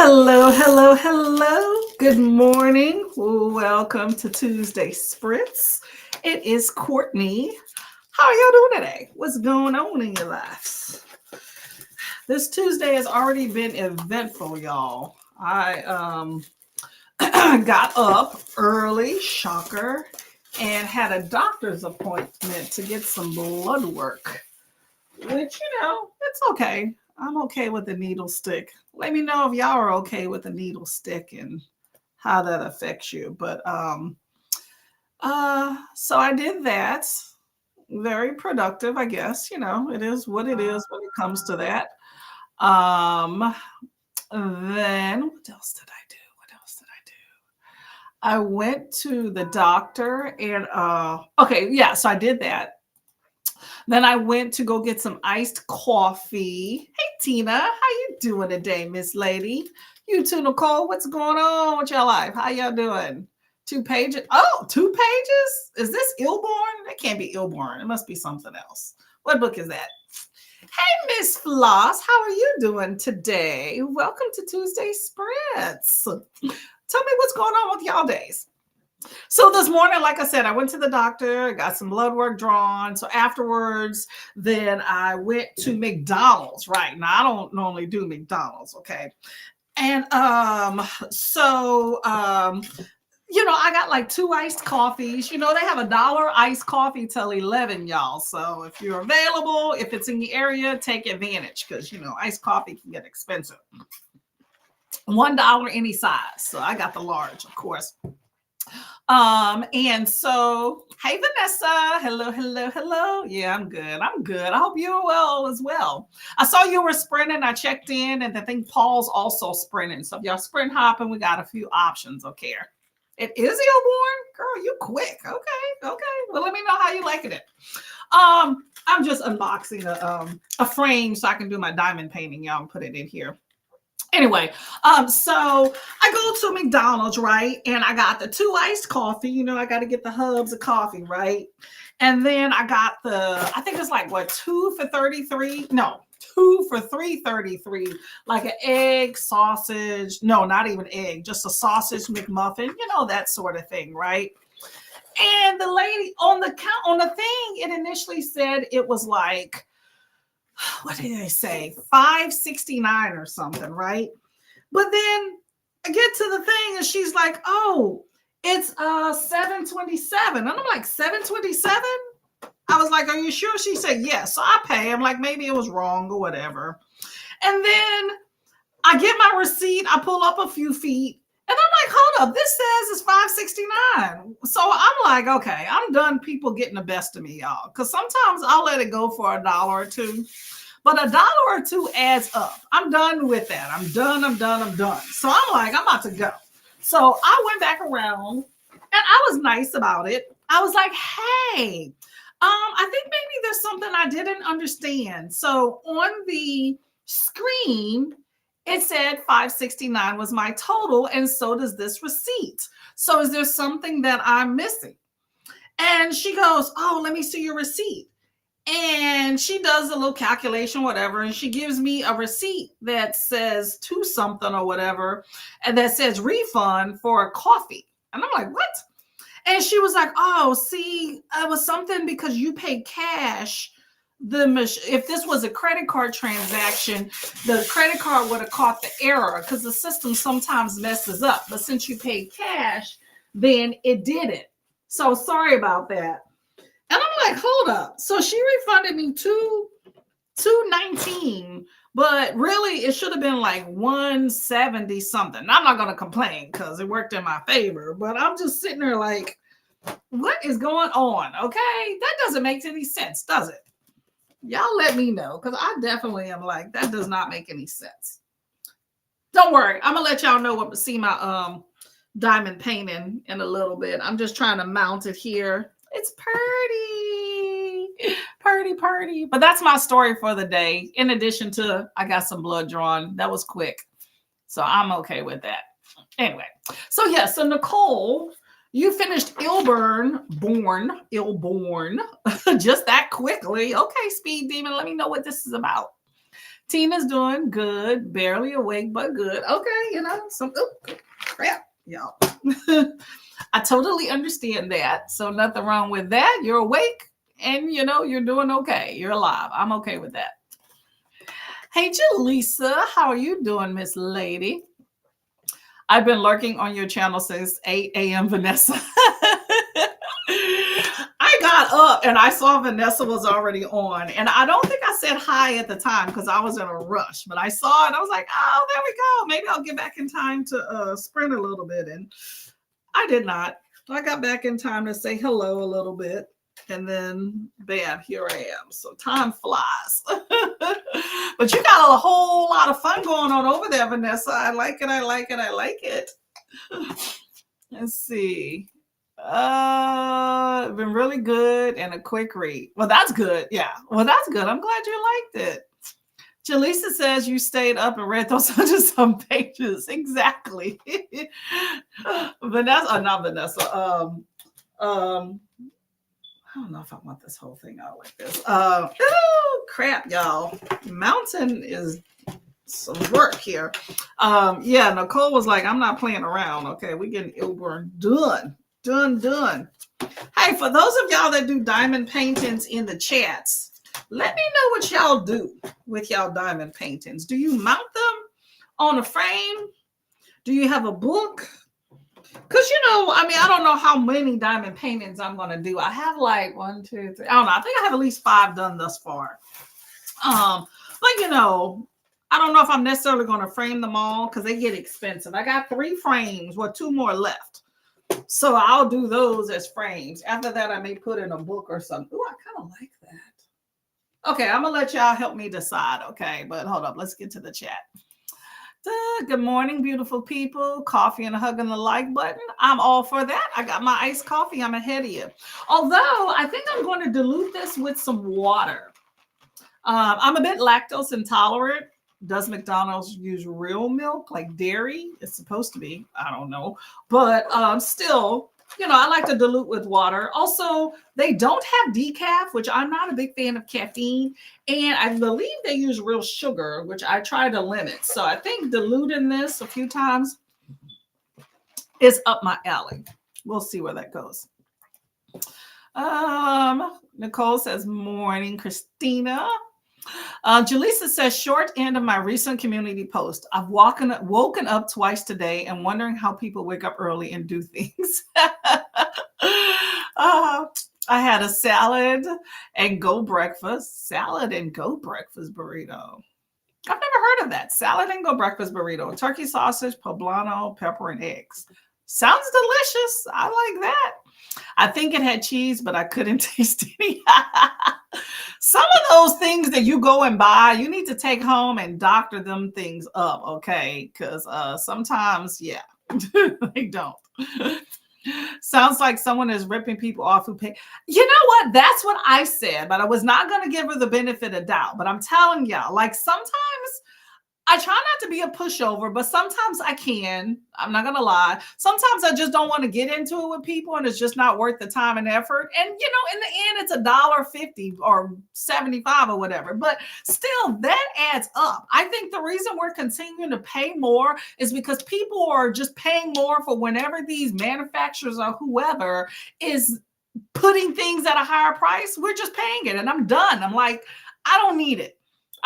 Hello, hello, hello. Good morning. Welcome to Tuesday Spritz. It is Courtney. How are y'all doing today? What's going on in your lives? This Tuesday has already been eventful, y'all. I got up early, shocker, and had a doctor's appointment to get some blood work, which, it's okay. I'm okay with the needle stick. Let me know if y'all are okay with the needle stick and how that affects you. So I did that. Very productive, I guess. It is what it is when it comes to that. Um, then what else did I do? What else did I do? I went to the doctor and okay, yeah, so I did that. Then I went to go get some iced coffee. Hey Tina, how you doing today, Miss Lady? You too, Nicole. What's going on with your life? How y'all doing? 2 pages. Oh, 2 pages? Is this Illborn? That can't be Illborn. It must be something else. What book is that? Hey, Miss Floss, how are you doing today? Welcome to Tuesday Spritz. Tell me what's going on with y'all days. So this morning, like I said, I went to the doctor, got some blood work drawn. So afterwards, then I went to McDonald's. Right now, I don't normally do McDonald's, okay? And I got like 2 iced coffees. They have $1 iced coffee till 11, y'all. So if you're available, if it's in the area, take advantage because iced coffee can get expensive. $1 any size. So I got the large, of course. And so, hey Vanessa, hello. Yeah, I'm good. I hope you're well as well. I saw you were sprinting. I checked in, and I think Paul's also sprinting. So if y'all sprint hopping, we got a few options. Okay. It is Illborn? Girl, you quick. Okay. Well, let me know how you liking it. I'm just unboxing a frame so I can do my diamond painting, y'all, and put it in here. Anyway, so I go to McDonald's, right? And I got the 2 iced coffee. I got to get the hubs of coffee, right? And then I got I think it's like, 2 for 33? No, 2 for $3.33. Like an egg, sausage. No, not even egg, just a sausage McMuffin, that sort of thing, right? And the lady on the thing, it initially said it was like, what did they say? $5.69 or something, right? But then I get to the thing and she's like, "Oh, it's $7.27." And I'm like, $7.27? I was like, "Are you sure?" She said, "Yes." So I pay. I'm like, maybe it was wrong or whatever. And then I get my receipt. I pull up a few feet. And I'm like, hold up, this says it's $5.69. So I'm like, okay, I'm done people getting the best of me, y'all. Because sometimes I'll let it go for $1 or $2. But $1 or $2 adds up. I'm done with that. I'm done. So I'm like, I'm about to go. So I went back around and I was nice about it. I was like, hey, I think maybe there's something I didn't understand. So on the screen, it said $5.69 was my total, and so does this receipt. So is there something that I'm missing? And she goes, "Oh, let me see your receipt." And she does a little calculation, whatever, and she gives me a receipt that says 2 something or whatever, and that says refund for a coffee. And I'm like, what? And she was like, "Oh, see, it was something because you paid cash. If this was a credit card transaction, the credit card would have caught the error because the system sometimes messes up. But since you paid cash, then it didn't. So sorry about that." And I'm like, hold up. So she refunded me $219, but really it should have been like $170 something. I'm not gonna complain because it worked in my favor, but I'm just sitting there like, what is going on? Okay, that doesn't make any sense, does it? Y'all let me know because I definitely am like, that does not make any sense. Don't worry, I'm gonna let y'all know what to see my diamond painting in a little bit. I'm just trying to mount it here. It's purty. But that's my story for the day. In addition to, I got some blood drawn. That was quick. So I'm okay with that. Anyway, so Nicole, you finished Illborn, just that quickly. Okay, Speed Demon, let me know what this is about. Tina's doing good, barely awake, but good. Okay, some crap, y'all. I totally understand that. So nothing wrong with that. You're awake and you're doing okay. You're alive. I'm okay with that. Hey, Jaleesa, how are you doing, Miss Lady? I've been lurking on your channel since 8 a.m., Vanessa. I got up and I saw Vanessa was already on. And I don't think I said hi at the time because I was in a rush. But I saw it. I was like, oh, there we go. Maybe I'll get back in time to sprint a little bit. And I did not. I got back in time to say hello a little bit. And then, bam, here I am. So time flies. But you got a whole lot of fun going on over there, Vanessa. I like it. I like it. I like it. Let's see. Been really good and a quick read. Well, that's good. Yeah. Well, that's good. I'm glad you liked it. Jaleesa says you stayed up and read those 100-some pages. Exactly. Vanessa, not Vanessa. I don't know if I want this whole thing out like this. Crap, y'all. Mountain is some work here. Yeah, Nicole was like, I'm not playing around. Okay, we getting Uber done. Hey, for those of y'all that do diamond paintings in the chats, let me know what y'all do with y'all diamond paintings. Do you mount them on a frame? Do you have a book? Because, I don't know how many diamond paintings I'm going to do. I have like 1, 2, 3. I don't know. I think I have at least 5 done thus far. But, I don't know if I'm necessarily going to frame them all because they get expensive. I got 3 frames, 2 more left. So I'll do those as frames. After that, I may put in a book or something. Ooh, I kind of like that. Okay, I'm going to let y'all help me decide, okay? But hold up. Let's get to the chat. Good morning, beautiful people. Coffee and a hug on the like button. I'm all for that. I got my iced coffee. I'm ahead of you. Although I think I'm going to dilute this with some water. I'm a bit lactose intolerant. Does McDonald's use real milk like dairy? It's supposed to be. I don't know. But still, I like to dilute with water. Also, they don't have decaf, which I'm not a big fan of caffeine. And I believe they use real sugar, which I try to limit. So I think diluting this a few times is up my alley. We'll see where that goes. Nicole says, morning, Christina. Jaleesa says, short end of my recent community post. I've woken up twice today and wondering how people wake up early and do things. I had a salad and go breakfast burrito. I've never heard of that. Salad and go breakfast burrito. Turkey sausage, poblano, pepper, and eggs. Sounds delicious. I like that. I think it had cheese, but I couldn't taste any. Some of those things that you go and buy, you need to take home and doctor them things up, okay? Because sometimes, yeah, they don't. Sounds like someone is ripping people off who pay. You know what? That's what I said, but I was not going to give her the benefit of doubt. But I'm telling y'all, like sometimes I try not to be a pushover, but sometimes I can. I'm not going to lie. Sometimes I just don't want to get into it with people and it's just not worth the time and effort. And, in the end, it's $1.50 or 75 or whatever. But still, that adds up. I think the reason we're continuing to pay more is because people are just paying more for whenever these manufacturers or whoever is putting things at a higher price. We're just paying it. And I'm done. I'm like, I don't need it.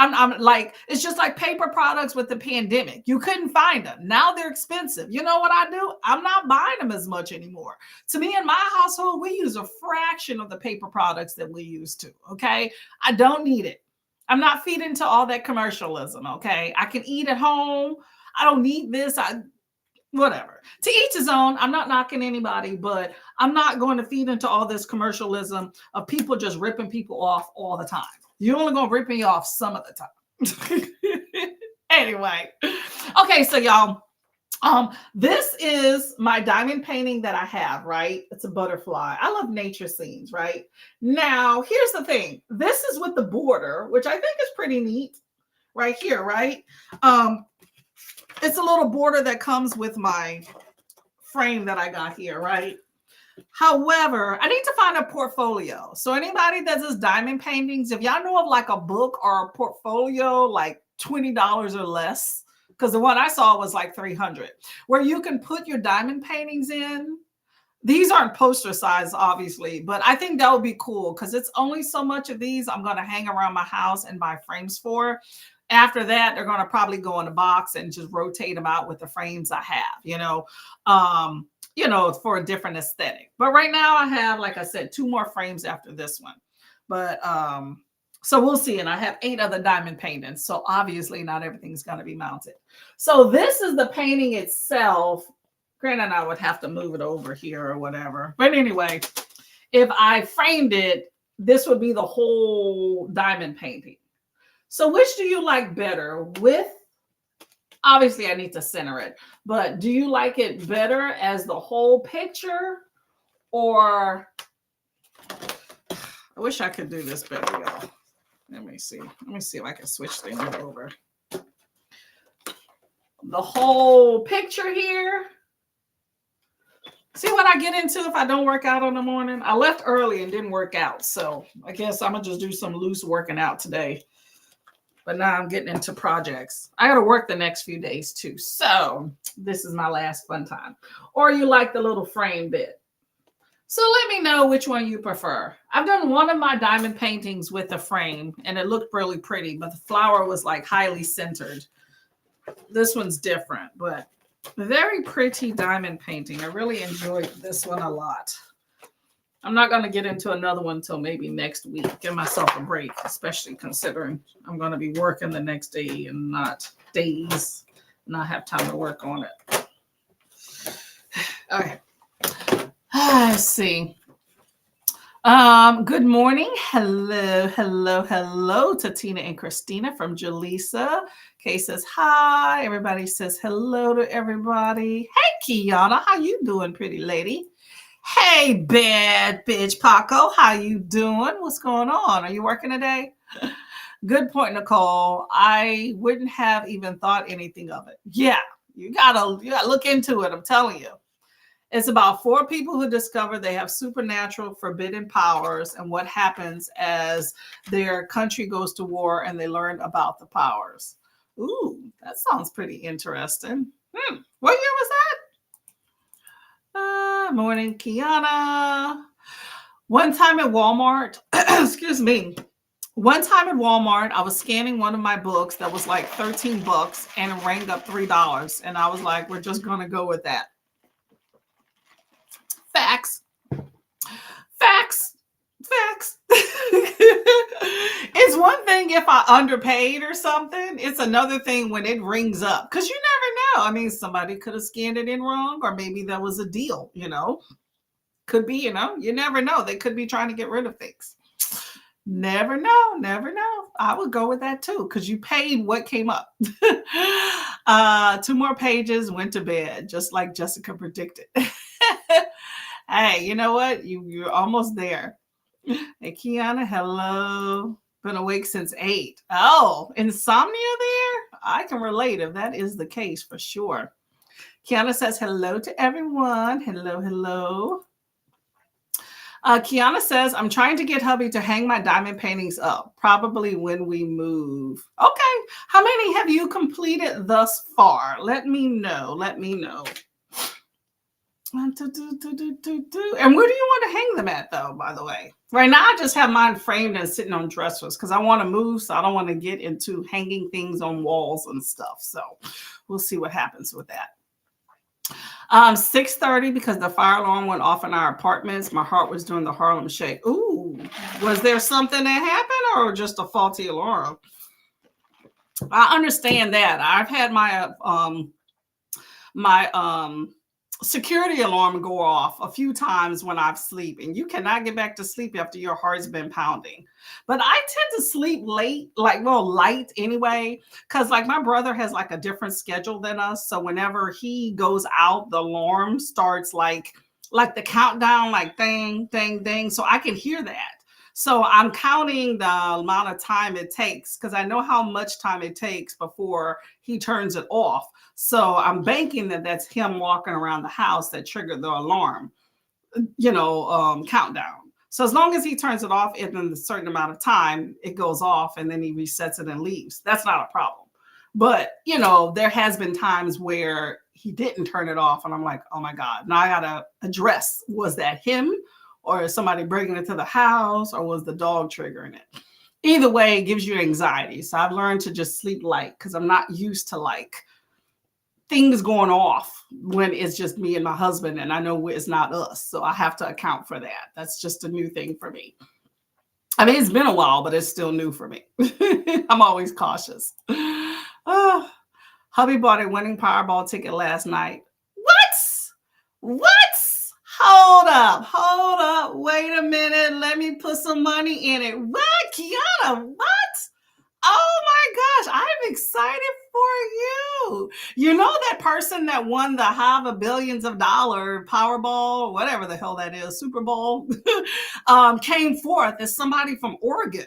I'm like, it's just like paper products with the pandemic. You couldn't find them. Now they're expensive. You know what I do? I'm not buying them as much anymore. To me, in my household, we use a fraction of the paper products that we used to. Okay. I don't need it. I'm not feeding to all that commercialism. Okay. I can eat at home. I don't need this. Whatever. To each his own. I'm not knocking anybody, but I'm not going to feed into all this commercialism of people just ripping people off all the time. You're only going to rip me off some of the time. Anyway. Okay, so y'all, this is my diamond painting that I have, right? It's a butterfly. I love nature scenes, right? Now, here's the thing. This is with the border, which I think is pretty neat right here, right? It's a little border that comes with my frame that I got here, right? However, I need to find a portfolio. So anybody that does diamond paintings, if y'all know of like a book or a portfolio, like $20 or less, because the one I saw was like 300, where you can put your diamond paintings in. These aren't poster size, obviously, but I think that would be cool because it's only so much of these I'm going to hang around my house and buy frames for. After that, they're going to probably go in a box and just rotate them out with the frames I have, for a different aesthetic. But right now I have, like I said, 2 more frames after this one. But so we'll see. And I have 8 other diamond paintings. So obviously not everything's going to be mounted. So this is the painting itself. Granted, I would have to move it over here or whatever. But anyway, if I framed it, this would be the whole diamond painting. So which do you like better? With, obviously I need to center it, but do you like it better as the whole picture? Or, I wish I could do this better, y'all. Let me see if I can switch things over. The whole picture here. See what I get into if I don't work out in the morning? I left early and didn't work out. So I guess I'm going to just do some loose working out today. But now I'm getting into projects. I got to work the next few days too. So this is my last fun time. Or you like the little frame bit. So let me know which one you prefer. I've done one of my diamond paintings with a frame and it looked really pretty, but the flower was like highly centered. This one's different, but very pretty diamond painting. I really enjoyed this one a lot. I'm not going to get into another one until maybe next week. Give myself a break, especially considering I'm going to be working the next day and not days. Not have time to work on it. Okay. Let's see. Good morning. Hello to Tina and Christina from Jaleesa. Kay says hi. Everybody says hello to everybody. Hey, Kiana, how you doing, pretty lady? Hey, bad bitch Paco, how you doing? What's going on? Are you working today? Good point, Nicole. I wouldn't have even thought anything of it. Yeah, you gotta look into it. I'm telling you. It's about 4 people who discover they have supernatural forbidden powers and what happens as their country goes to war and they learn about the powers. Ooh, that sounds pretty interesting. What year was that? Morning, Kiana. One time at Walmart, excuse me. One time at Walmart, I was scanning one of my books that was like $13 and it rang up $3. And I was like, we're just going to go with that. Facts. It's one thing if I underpaid or something. It's another thing when it rings up. Because you never know. I mean, somebody could have scanned it in wrong, or maybe there was a deal, Could be, you never know. They could be trying to get rid of things. Never know. I would go with that too, because you paid what came up. 2 more pages, went to bed, just like Jessica predicted. Hey, you know what? You're almost there. Hey, Kiana, hello. Been awake since 8. Oh, insomnia there? I can relate if that is the case for sure. Kiana says hello to everyone. Hello. Kiana says, I'm trying to get hubby to hang my diamond paintings up, probably when we move. Okay. How many have you completed thus far? Let me know. And where do you want to hang them at, though, by the way? Right now, I just have mine framed and sitting on dressers because I want to move, so I don't want to get into hanging things on walls and stuff. So we'll see what happens with that. 6:30 because the fire alarm went off in our apartments. My heart was doing the Harlem Shake. Ooh, was there something that happened or just a faulty alarm? I understand that. I've had my security alarm go off a few times when I've sleep, and you cannot get back to sleep after your heart's been pounding. But I tend to sleep late, light anyway, because like my brother has like a different schedule than us. So whenever he goes out, the alarm starts like the countdown, like ding, ding, ding. So I can hear that. So I'm counting the amount of time it takes because I know how much time it takes before he turns it off. So I'm banking that that's him walking around the house that triggered the alarm, countdown. So as long as he turns it off in a certain amount of time, it goes off and then he resets it and leaves. That's not a problem. But, there has been times where he didn't turn it off. And I'm like, oh my God, now I got to address, was that him or is somebody bringing it to the house or was the dog triggering it? Either way, it gives you anxiety. So I've learned to just sleep light because I'm not used to like things going off when it's just me and my husband and I know it's not us. So I have to account for that. That's just a new thing for me. I mean, it's been a while, but it's still new for me. I'm always cautious. Oh, hubby bought a winning Powerball ticket last night. What? Hold up. Wait a minute. Let me put some money in it. What, Kiana? What? Oh my gosh, I'm excited for you. You know that person that won the half a billions of dollar Powerball, whatever the hell that is, Super Bowl, came forth as somebody from Oregon.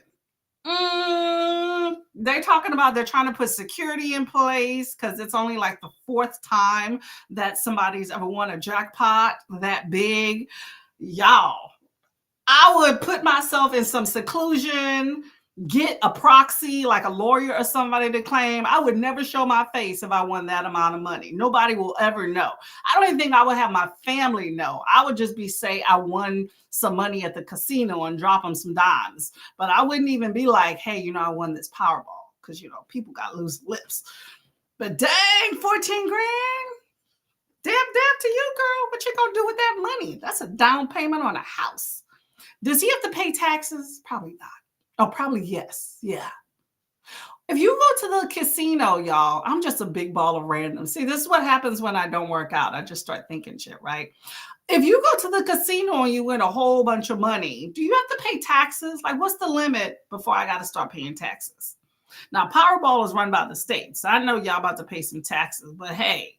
They're talking about they're trying to put security in place because it's only like the fourth time that somebody's ever won a jackpot that big. Y'all, I would put myself in some seclusion, get a proxy like a lawyer or somebody to claim. I would never show my face if I won that amount of money. Nobody will ever know. I don't even think I would have my family know. I would just say I won some money at the casino and drop them some dimes. But I wouldn't even be like, hey, I won this Powerball because, people got loose lips. But dang, 14 grand. Dab to you, girl. What you gonna do with that money? That's a down payment on a house. Does he have to pay taxes? Probably not. Oh, probably yes. Yeah. If you go to the casino, y'all, I'm just a big ball of random. See, this is what happens when I don't work out. I just start thinking shit, right? If you go to the casino and you win a whole bunch of money, do you have to pay taxes? Like, what's the limit before I got to start paying taxes? Now, Powerball is run by the states. So I know y'all about to pay some taxes, but hey,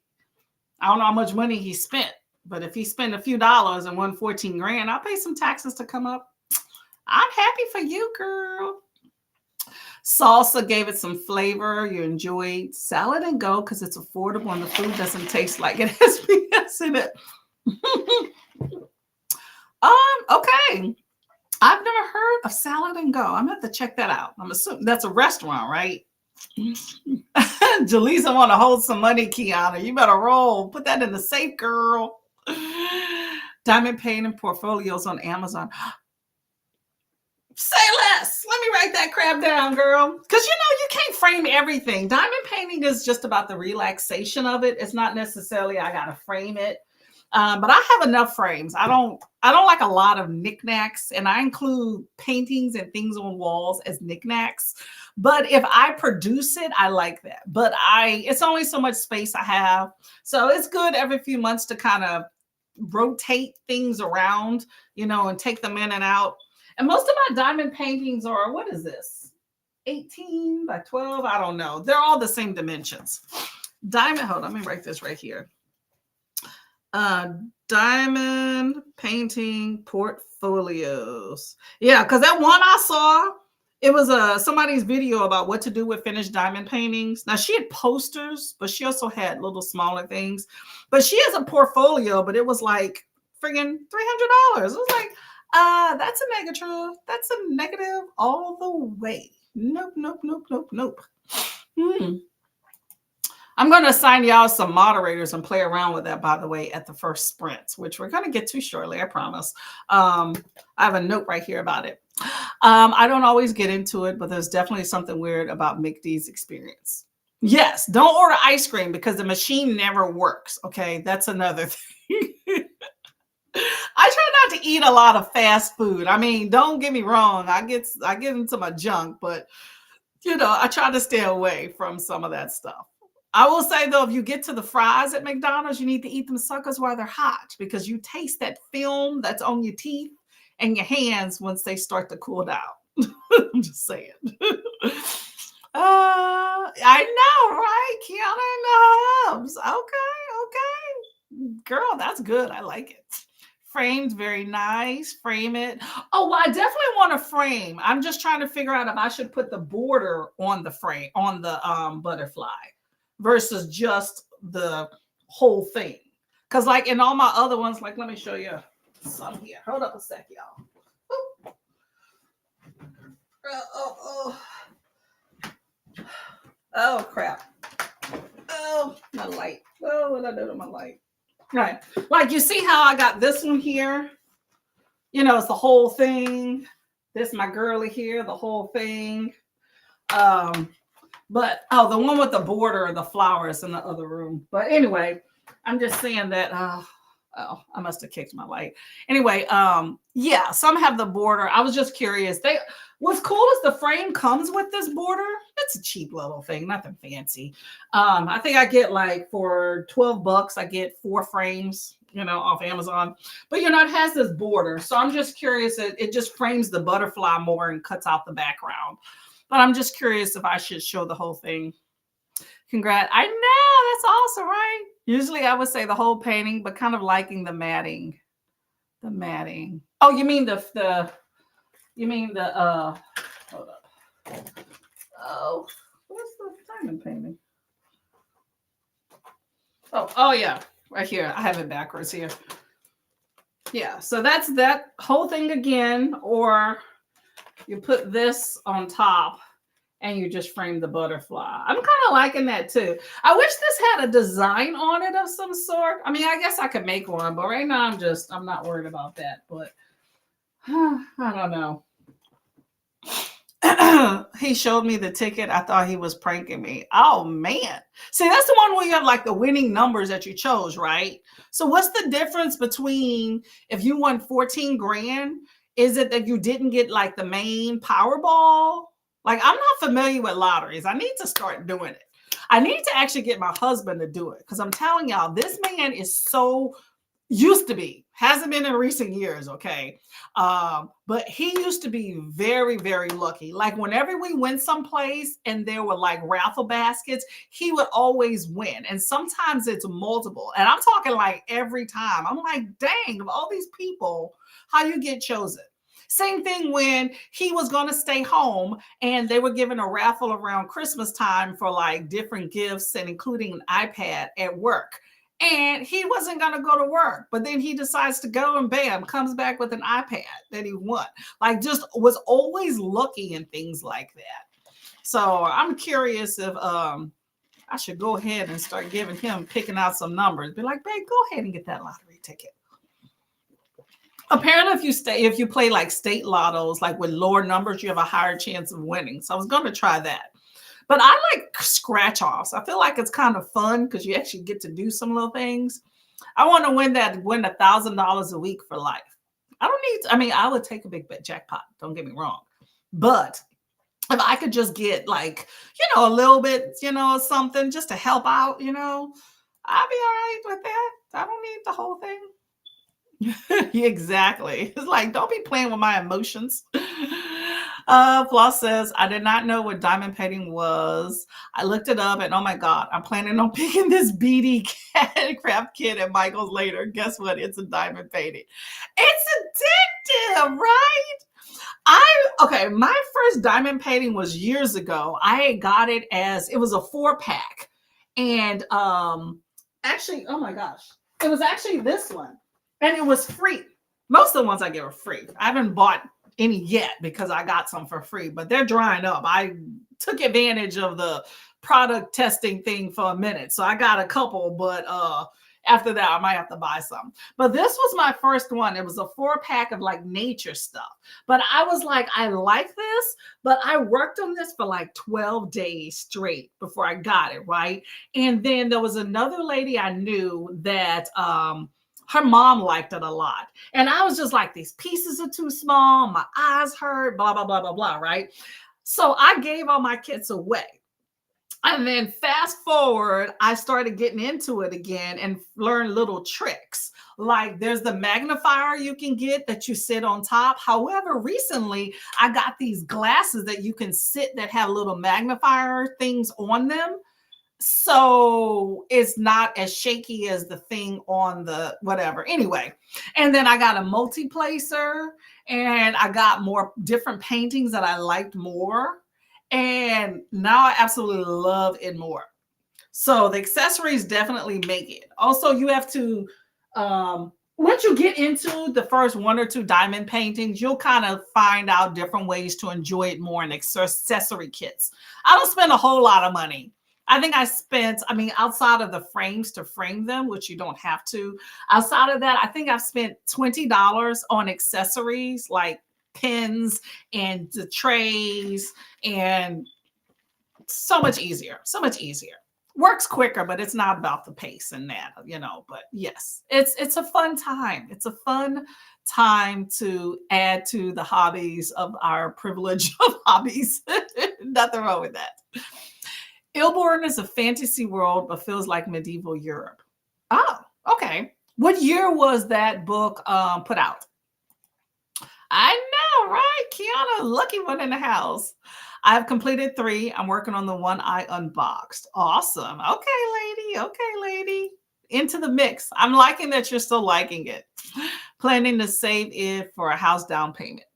I don't know how much money he spent. But if he spent a few dollars and won 14 grand, I'll pay some taxes to come up. I'm happy for you, girl. Salsa gave it some flavor. You enjoyed Salad and Go because it's affordable and the food doesn't taste like it has BS in it. Okay. I've never heard of Salad and Go. I'm gonna have to check that out. I'm assuming that's a restaurant, right? Jaleesa want to hold some money, Kiana. You better roll. Put that in the safe, girl. Diamond painting portfolios on Amazon. Say less. Let me write that crap down, girl. Because you can't frame everything. Diamond painting is just about the relaxation of it. It's not necessarily I gotta frame it. But I have enough frames. I don't like a lot of knickknacks, and I include paintings and things on walls as knickknacks. But if I produce it, I like that. But it's only so much space I have. So it's good every few months to kind of rotate things around, and take them in and out. And most of my diamond paintings are, what is this? 18 by 12? I don't know. They're all the same dimensions. Diamond, hold on, let me write this right here. Diamond painting portfolios. Yeah, because that one I saw, it was somebody's video about what to do with finished diamond paintings. Now, she had posters, but she also had little smaller things. But she has a portfolio, but it was like friggin' $300. It was like, that's a negative. That's a negative all the way. Nope. I'm going to assign y'all some moderators and play around with that, by the way, at the first sprint, which we're going to get to shortly, I promise. I have a note right here about it. I don't always get into it, but there's definitely something weird about McD's experience. Yes, don't order ice cream because the machine never works, okay? That's another thing. I try not to eat a lot of fast food. I mean, don't get me wrong. I get into my junk, but, I try to stay away from some of that stuff. I will say, though, if you get to the fries at McDonald's, you need to eat them suckers while they're hot because you taste that film that's on your teeth and your hands once they start to cool down. I'm just saying. I know, right? Kiana in the hubs. Okay. Girl, that's good. I like it. Framed, very nice. Frame it. Oh, well, I definitely want to frame. I'm just trying to figure out if I should put the border on the frame, on the butterfly, versus just the whole thing. Because like in all my other ones, like let me show you some here. Hold up a sec, y'all. Oh, crap. Oh, my light. Oh, what I do to my light? Right. Like you see how I got this one here? You know, it's the whole thing. This my girly here, the whole thing. But oh, the one with the border and the flowers in the other room. But anyway, I'm just saying that oh, I must have kicked my light. Anyway, yeah, some have the border. I was just curious. What's cool is the frame comes with this border. It's a cheap little thing, nothing fancy. I think I get like for $12, I get 4 frames, you know, off Amazon. But you know, it has this border. So I'm just curious. It just frames the butterfly more and cuts out the background. But I'm just curious if I should show the whole thing. Congrats. I know, that's awesome, right? Usually I would say the whole painting, but kind of liking the matting. The matting. Oh, you mean the hold up. Oh, where's the diamond painting? Oh yeah, right here. I have it backwards here. Yeah, so that's that whole thing again, or you put this on top and you just frame the butterfly. I'm kind of liking that too. I wish this had a design on it of some sort. I mean, I guess I could make one, but right now I'm not worried about that. But I don't know. He showed me the ticket. I thought he was pranking me. Oh man. See, that's the one where you have like the winning numbers that you chose, right? So what's the difference between if you won 14 grand? Is it that you didn't get like the main Powerball? Like, I'm not familiar with lotteries. I need to start doing it. I need to actually get my husband to do it because I'm telling y'all, this man is so used to be, hasn't been in recent years, okay? But he used to be very, very lucky. Like whenever we went someplace and there were like raffle baskets, he would always win. And sometimes it's multiple. And I'm talking like every time. I'm like, dang, of all these people, how you get chosen? Same thing when he was going to stay home and they were giving a raffle around Christmas time for like different gifts and including an iPad at work. And he wasn't going to go to work, but then he decides to go and bam, comes back with an iPad that he won. Like just was always lucky and things like that. So I'm curious if I should go ahead and start giving him, picking out some numbers. Be like, babe, go ahead and get that lottery ticket. Apparently, if you play like state lottos, like with lower numbers, you have a higher chance of winning. So I was going to try that. But I like scratch offs. I feel like it's kind of fun because you actually get to do some little things. I want to win $1,000 a week for life. I would take a big bet jackpot. Don't get me wrong. But if I could just get like, a little bit, something just to help out, I'd be all right with that. I don't need the whole thing. Exactly. It's like, don't be playing with my emotions. Floss says, I did not know what diamond painting was. I looked it up and oh my God, I'm planning on picking this BD craft kit at Michael's later. Guess what? It's a diamond painting. It's addictive, right? My first diamond painting was years ago. I got it it was a 4-pack. And actually, oh my gosh, it was actually this one. And it was free. Most of the ones I get are free. I haven't bought any yet because I got some for free, but they're drying up. I took advantage of the product testing thing for a minute. So I got a couple, but after that, I might have to buy some. But this was my first one. It was a 4-pack of like nature stuff. But I was like, I like this, but I worked on this for like 12 days straight before I got it, right? And then there was another lady I knew that her mom liked it a lot. And I was just like, these pieces are too small. My eyes hurt, blah, blah, blah, blah, blah, right? So I gave all my kits away. And then fast forward, I started getting into it again and learned little tricks. Like there's the magnifier you can get that you sit on top. However, recently I got these glasses that you can sit that have little magnifier things on them. So it's not as shaky as the thing on the whatever. Anyway, and then I got a multi-placer and I got more different paintings that I liked more. And now I absolutely love it more. So the accessories definitely make it. Also, you have to, once you get into the first 1 or 2 diamond paintings, you'll kind of find out different ways to enjoy it more in accessory kits. I don't spend a whole lot of money I think I spent, I mean, outside of the frames to frame them, which you don't have to, outside of that, I think I've spent $20 on accessories like pins and the trays, and so much easier, so much easier. Works quicker, but it's not about the pace and that, you know. But yes, it's a fun time. It's a fun time to add to the hobbies of our privilege of hobbies. Nothing wrong with that. Ilborn is a fantasy world, but feels like medieval Europe. Oh, okay. What year was that book put out? I know, right? Kiana, lucky one in the house. I've completed 3. I'm working on the one I unboxed. Awesome. Okay, lady. Okay, lady. Into the mix. I'm liking that you're still liking it. Planning to save it for a house down payment.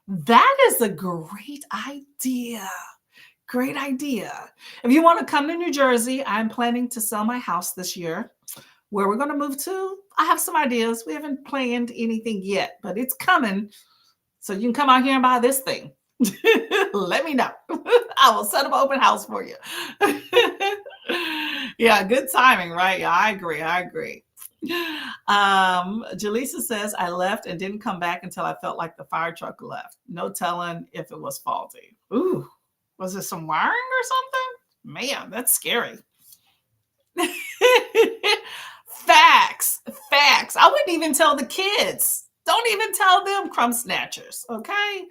That is a great idea. Great idea. If you want to come to New Jersey, I'm planning to sell my house this year. Where we're going to move to, I have some ideas. We haven't planned anything yet, but it's coming. So you can come out here and buy this thing. Let me know. I will set up an open house for you. Yeah, good timing, right? Yeah, I agree. I agree. Jaleesa says, I left and didn't come back until I felt like the fire truck left. No telling if it was faulty. Ooh, was it some wiring or something? Man, that's scary. Facts. Facts. I wouldn't even tell the kids. Don't even tell them, crumb snatchers. Okay.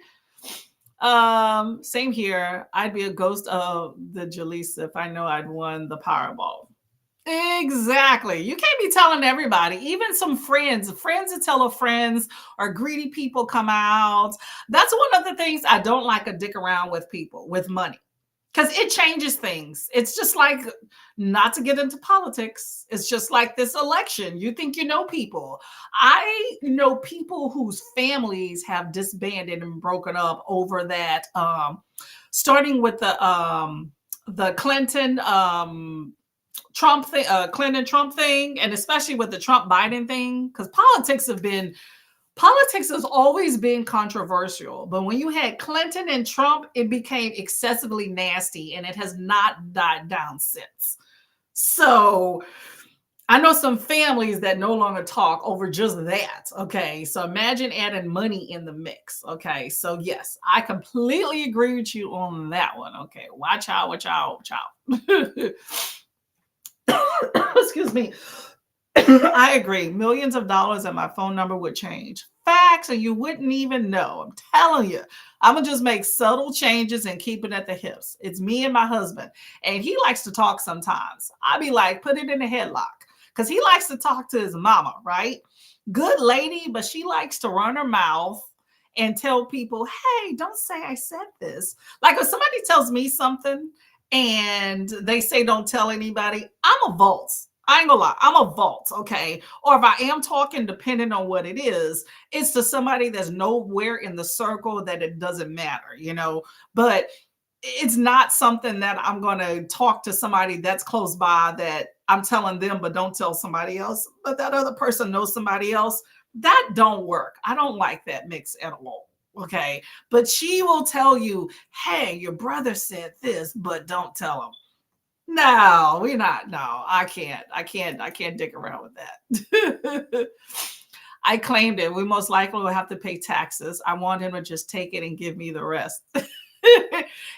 Same here. I'd be a ghost of the Jaleesa if I know I'd won the Powerball. Exactly. You can't be telling everybody, even some friends that tell their friends, or greedy people come out. That's one of the things I don't like to dick around with people with money, because it changes things. It's just like, not to get into politics, it's just like this election. You think you know people. I know people whose families have disbanded and broken up over that. Starting with the Clinton Trump thing, Clinton Trump thing, and especially with the Trump Biden thing, because politics has always been controversial. But when you had Clinton and Trump, it became excessively nasty, and it has not died down since. So I know some families that no longer talk over just that. Okay. So imagine adding money in the mix. Okay. So yes, I completely agree with you on that one. Okay. Watch out, watch out, watch out. Excuse me. I agree. Millions of dollars and my phone number would change. Facts, and you wouldn't even know. I'm telling you. I'm going to just make subtle changes and keep it at the hips. It's me and my husband. And he likes to talk sometimes. I'd be like, put it in a headlock. Because he likes to talk to his mama, right? Good lady, but she likes to run her mouth and tell people, hey, don't say I said this. Like if somebody tells me something and they say don't tell anybody, I'm a Volts. I ain't gonna lie, I'm a Vault, okay? Or if I am talking, depending on what it is, it's to somebody that's nowhere in the circle that it doesn't matter, you know? But it's not something that I'm gonna talk to somebody that's close by that I'm telling them, but don't tell somebody else. But that other person knows somebody else. That don't work. I don't like that mix at all. Okay. But she will tell you, hey, your brother said this, but don't tell him. No, we're not. No, I can't dick around with that. I claimed it. We most likely will have to pay taxes. I want him to just take it and give me the rest.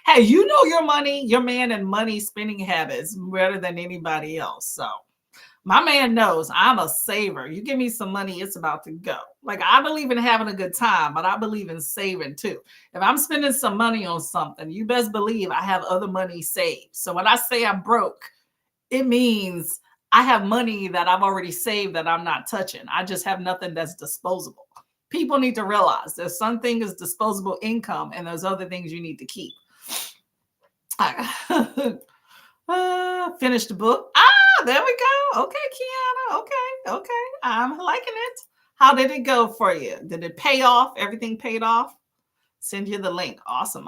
Hey, you know your money, your man and money spending habits better than anybody else. So my man knows I'm a saver. You give me some money, it's about to go. Like I believe in having a good time, but I believe in saving too. If I'm spending some money on something, you best believe I have other money saved. So when I say I'm broke, it means I have money that I've already saved that I'm not touching. I just have nothing that's disposable. People need to realize there's something is disposable income and there's other things you need to keep. Finished the book. There we go. Okay, Kiana. Okay. I'm liking it. How did it go for you? Did it pay off? Everything paid off? Send you the link. Awesome.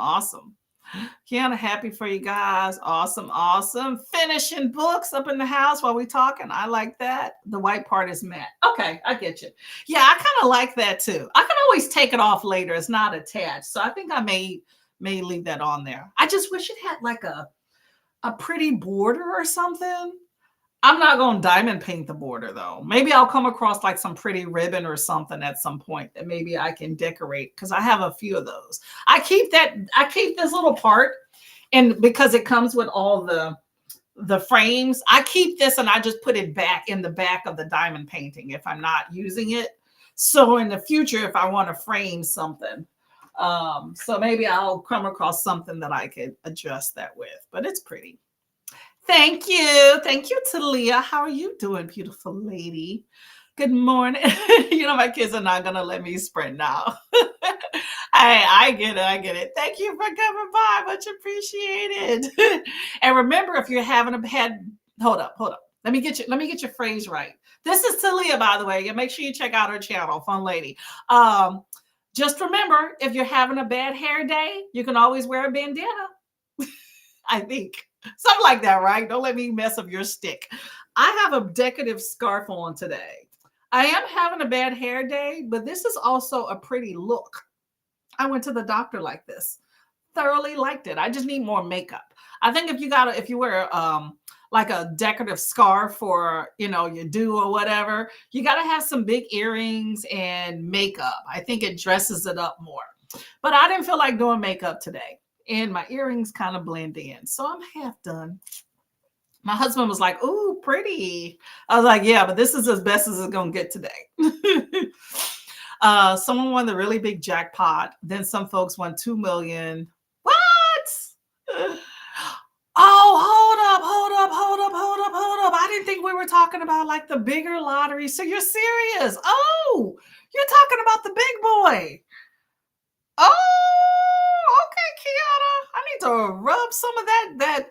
Kiana, happy for you guys. Awesome. Finishing books up in the house while we talking. I like that. The white part is matte. Okay, I get you. Yeah, I kind of like that too. I can always take it off later. It's not attached. So I think I may leave that on there. I just wish it had like a a pretty border or something. I'm not going to diamond paint the border though. Maybe I'll come across like some pretty ribbon or something at some point that maybe I can decorate because I have a few of those. I keep this little part, and because it comes with all the frames, I keep this and I just put it back in the back of the diamond painting if I'm not using it. So in the future, if I want to frame something, so maybe I'll come across something that I could adjust that with, but it's pretty. Thank you. Thank you, Talia. How are you doing, beautiful lady? Good morning. My kids are not going to let me sprint now. I get it. I get it. Thank you for coming by. Much appreciated. And remember, if you're having a bad, hold up. Let me get your phrase right. This is Talia, by the way. And make sure you check out her channel, Fun Lady. Just remember, if you're having a bad hair day, you can always wear a bandana. I think. Something like that, right? Don't let me mess up your stick. I have a decorative scarf on today. I am having a bad hair day, but this is also a pretty look. I went to the doctor like this. Thoroughly liked it. I just need more makeup. I think if you wear like a decorative scarf for, your do or whatever, you got to have some big earrings and makeup. I think it dresses it up more. But I didn't feel like doing makeup today. And my earrings kind of blend in. So I'm half done. My husband was like, "Ooh, pretty." I was like, "Yeah, but this is as best as it's going to get today." Someone won the really big jackpot. Then some folks won 2 million. What? Hold up. I didn't think we were talking about like the bigger lottery. So you're serious? Oh, you're talking about the big boy. Oh, okay, Kiana. I need to rub some of that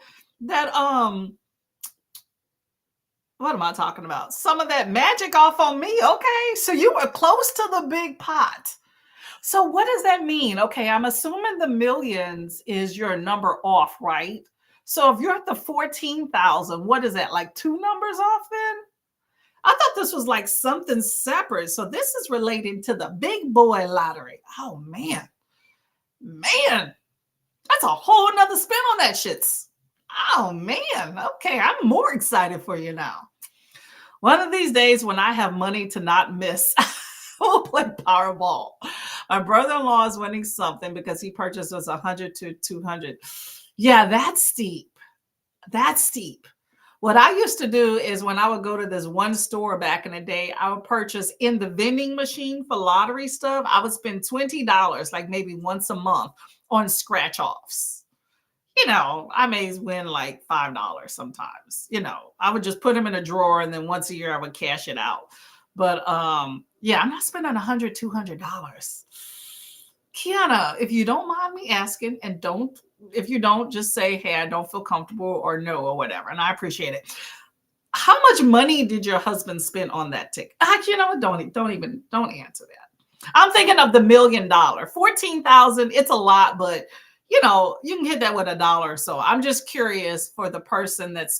what am I talking about? Some of that magic off on me. Okay. So you were close to the big pot. So what does that mean? Okay, I'm assuming the millions is your number off, right? So if you're at the 14,000, what is that? Like 2 numbers off then? I thought this was like something separate. So this is relating to the big boy lottery. Oh man, that's a whole nother spin on that shits. Oh man, okay, I'm more excited for you now. One of these days when I have money to not miss, we'll play Powerball. My brother-in-law is winning something because he purchased us 100 to 200. Yeah, that's steep. That's steep. What I used to do is when I would go to this one store back in the day, I would purchase in the vending machine for lottery stuff. I would spend $20, like maybe once a month, on scratch offs. I may win like $5 sometimes. I would just put them in a drawer and then once a year I would cash it out. But yeah, I'm not spending $100, $200. Kiana, if you don't mind me asking, and if you don't, just say, hey, I don't feel comfortable or no or whatever. And I appreciate it. How much money did your husband spend on that ticket? Actually, don't answer that. I'm thinking of the $1 million. 14,000, it's a lot, but you can hit that with $1 or so. I'm just curious for the person that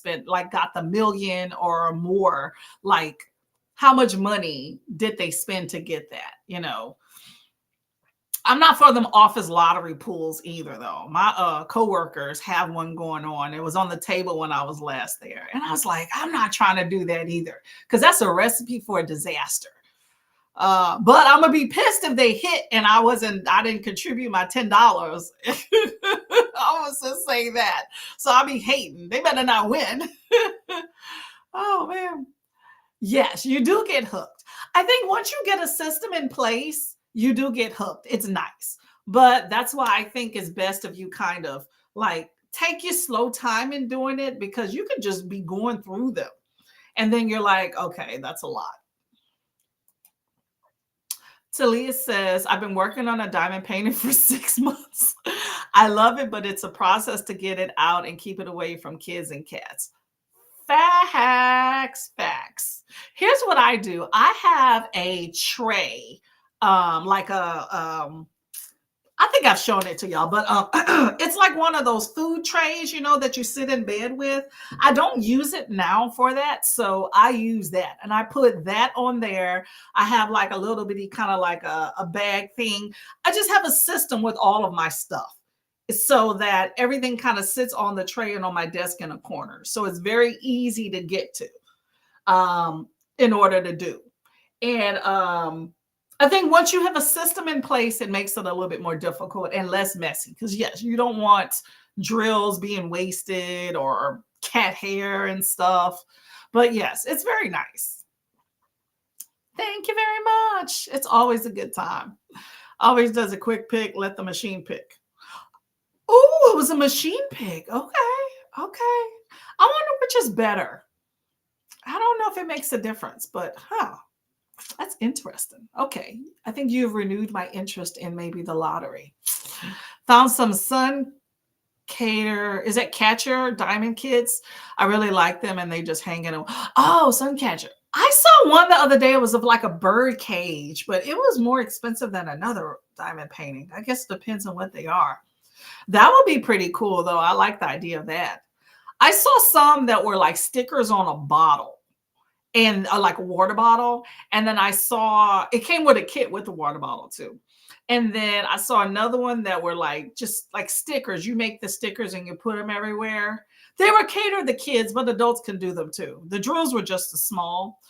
got the million or more, like how much money did they spend to get that? I'm not for them office lottery pools either, though. My coworkers have one going on. It was on the table when I was last there. And I was like, I'm not trying to do that either, because that's a recipe for a disaster. But I'm gonna be pissed if they hit and I didn't contribute my $10. I was just saying that. So I'll be hating. They better not win. Oh man. Yes, you do get hooked. I think once you get a system in place, you do get hooked. It's nice. But that's why I think it's best if you kind of like take your slow time in doing it, because you could just be going through them. And then you're like, okay, that's a lot. Talia says, I've been working on a diamond painting for 6 months. I love it, but it's a process to get it out and keep it away from kids and cats. Facts. Here's what I do. I have a tray, I think I've shown it to y'all, but it's like one of those food trays, that you sit in bed with. I don't use it now for that, so I use that. And I put that on there. I have like a little bitty kind of like a bag thing. I just have a system with all of my stuff. so that everything kind of sits on the tray and on my desk in a corner. So it's very easy to get to in order to do. And I think once you have a system in place, it makes it a little bit more difficult and less messy. Because yes, you don't want drills being wasted or cat hair and stuff. But yes, it's very nice. Thank you very much. It's always a good time. Always does a quick pick, let the machine pick. Oh, it was a machine pick. Okay. Okay. I wonder which is better. I don't know if it makes a difference, but that's interesting. Okay. I think you've renewed my interest in maybe the lottery. Found some Sun Cater. Is it Catcher Diamond Kids? I really like them and they just hang in. Oh, Sun Catcher. I saw one the other day. It was of like a bird cage, but it was more expensive than another diamond painting. I guess it depends on what they are. That would be pretty cool, though. I like the idea of that. I saw some that were like stickers on a bottle and like a water bottle. And then I saw it came with a kit with the water bottle too. And then I saw another one that were like just like stickers. You make the stickers and you put them everywhere. They were catered to kids, but adults can do them too. The drills were just as small.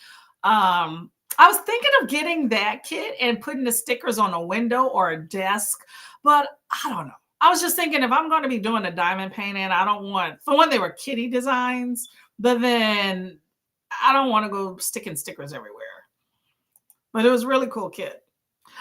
I was thinking of getting that kit and putting the stickers on a window or a desk, but I don't know. I was just thinking if I'm going to be doing a diamond painting, I don't want, for one, they were kitty designs, but then I don't want to go sticking stickers everywhere. But it was a really cool kit.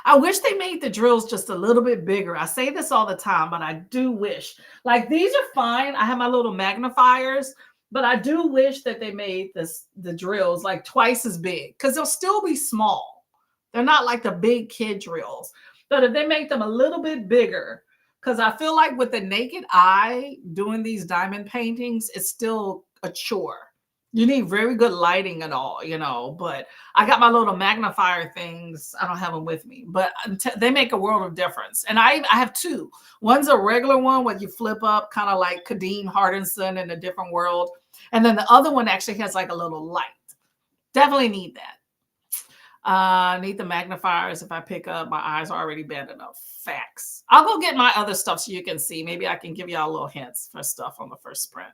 I wish they made the drills just a little bit bigger. I say this all the time, but I do wish. Like these are fine. I have my little magnifiers, but I do wish that they made the drills like twice as big because they'll still be small. They're not like the big kid drills. But if they make them a little bit bigger, because I feel like with the naked eye doing these diamond paintings, it's still a chore. You need very good lighting and all, but I got my little magnifier things. I don't have them with me, but they make a world of difference. And I have two. One's a regular one where you flip up, kind of like Kadeen Hardinson in A Different World. And then the other one actually has like a little light. Definitely need that. Need the magnifiers. If I pick up, my eyes are already bad enough. Facts. I'll go get my other stuff so you can see. Maybe I can give y'all little hints for stuff on the first sprint.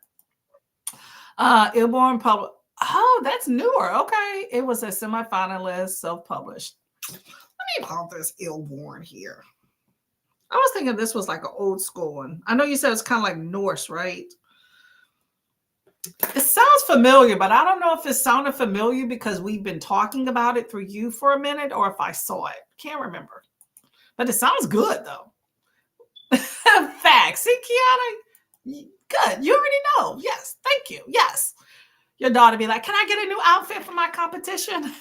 Ilborn Public. Oh, that's newer. Okay. It was a semifinalist, self-published. Let me pop this Ilborn here. I was thinking this was like an old school one. I know you said it's kind of like Norse, right? It sounds familiar, but I don't know if it sounded familiar because we've been talking about it through you for a minute or if I saw it. Can't remember. But it sounds good, though. Facts. See, Kiana? Good. You already know. Yes. Thank you. Yes. Your daughter be like, can I get a new outfit for my competition?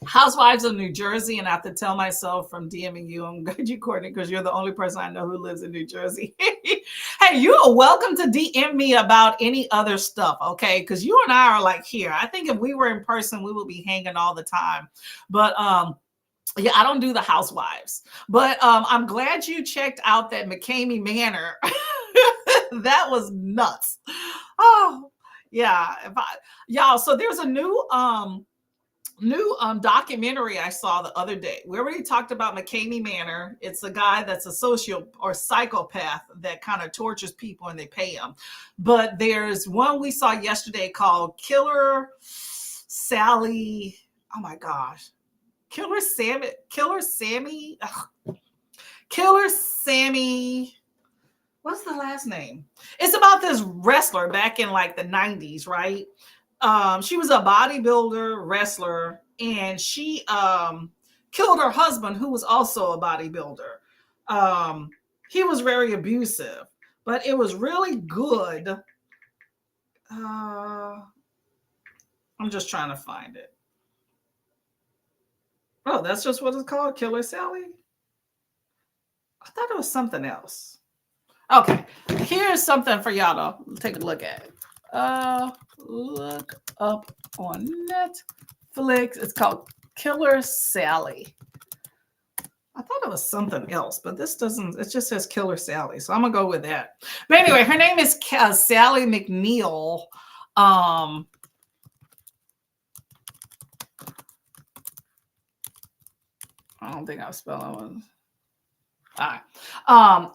Housewives of New Jersey, and I have to tell myself from DMing you, I'm glad you, Courtney, because you're the only person I know who lives in New Jersey. Hey, you are welcome to DM me about any other stuff, okay? Because you and I are like here. I think if we were in person, we would be hanging all the time. But yeah, I don't do the housewives. But I'm glad you checked out that McCamey Manor. That was nuts. Oh, yeah. Y'all, so there's a new documentary I saw the other day. We already talked about McCamey Manor. It's a guy that's a social or psychopath that kind of tortures people and they pay him. But there's one we saw yesterday called Killer Sally. Oh my gosh. Killer Sammy. What's the last name? It's about this wrestler back in like the 90s, right? She was a bodybuilder wrestler and she killed her husband who was also a bodybuilder. He was very abusive, but it was really good. I'm just trying to find it. Oh, that's just what it's called, Killer Sally? I thought it was something else. Okay, here's something for y'all to take a look at. Look up on Netflix. It's called Killer Sally. I thought it was something else, but this doesn't, it just says Killer Sally. So I'm going to go with that. But anyway, her name is Sally McNeil. I don't think I'll spell it.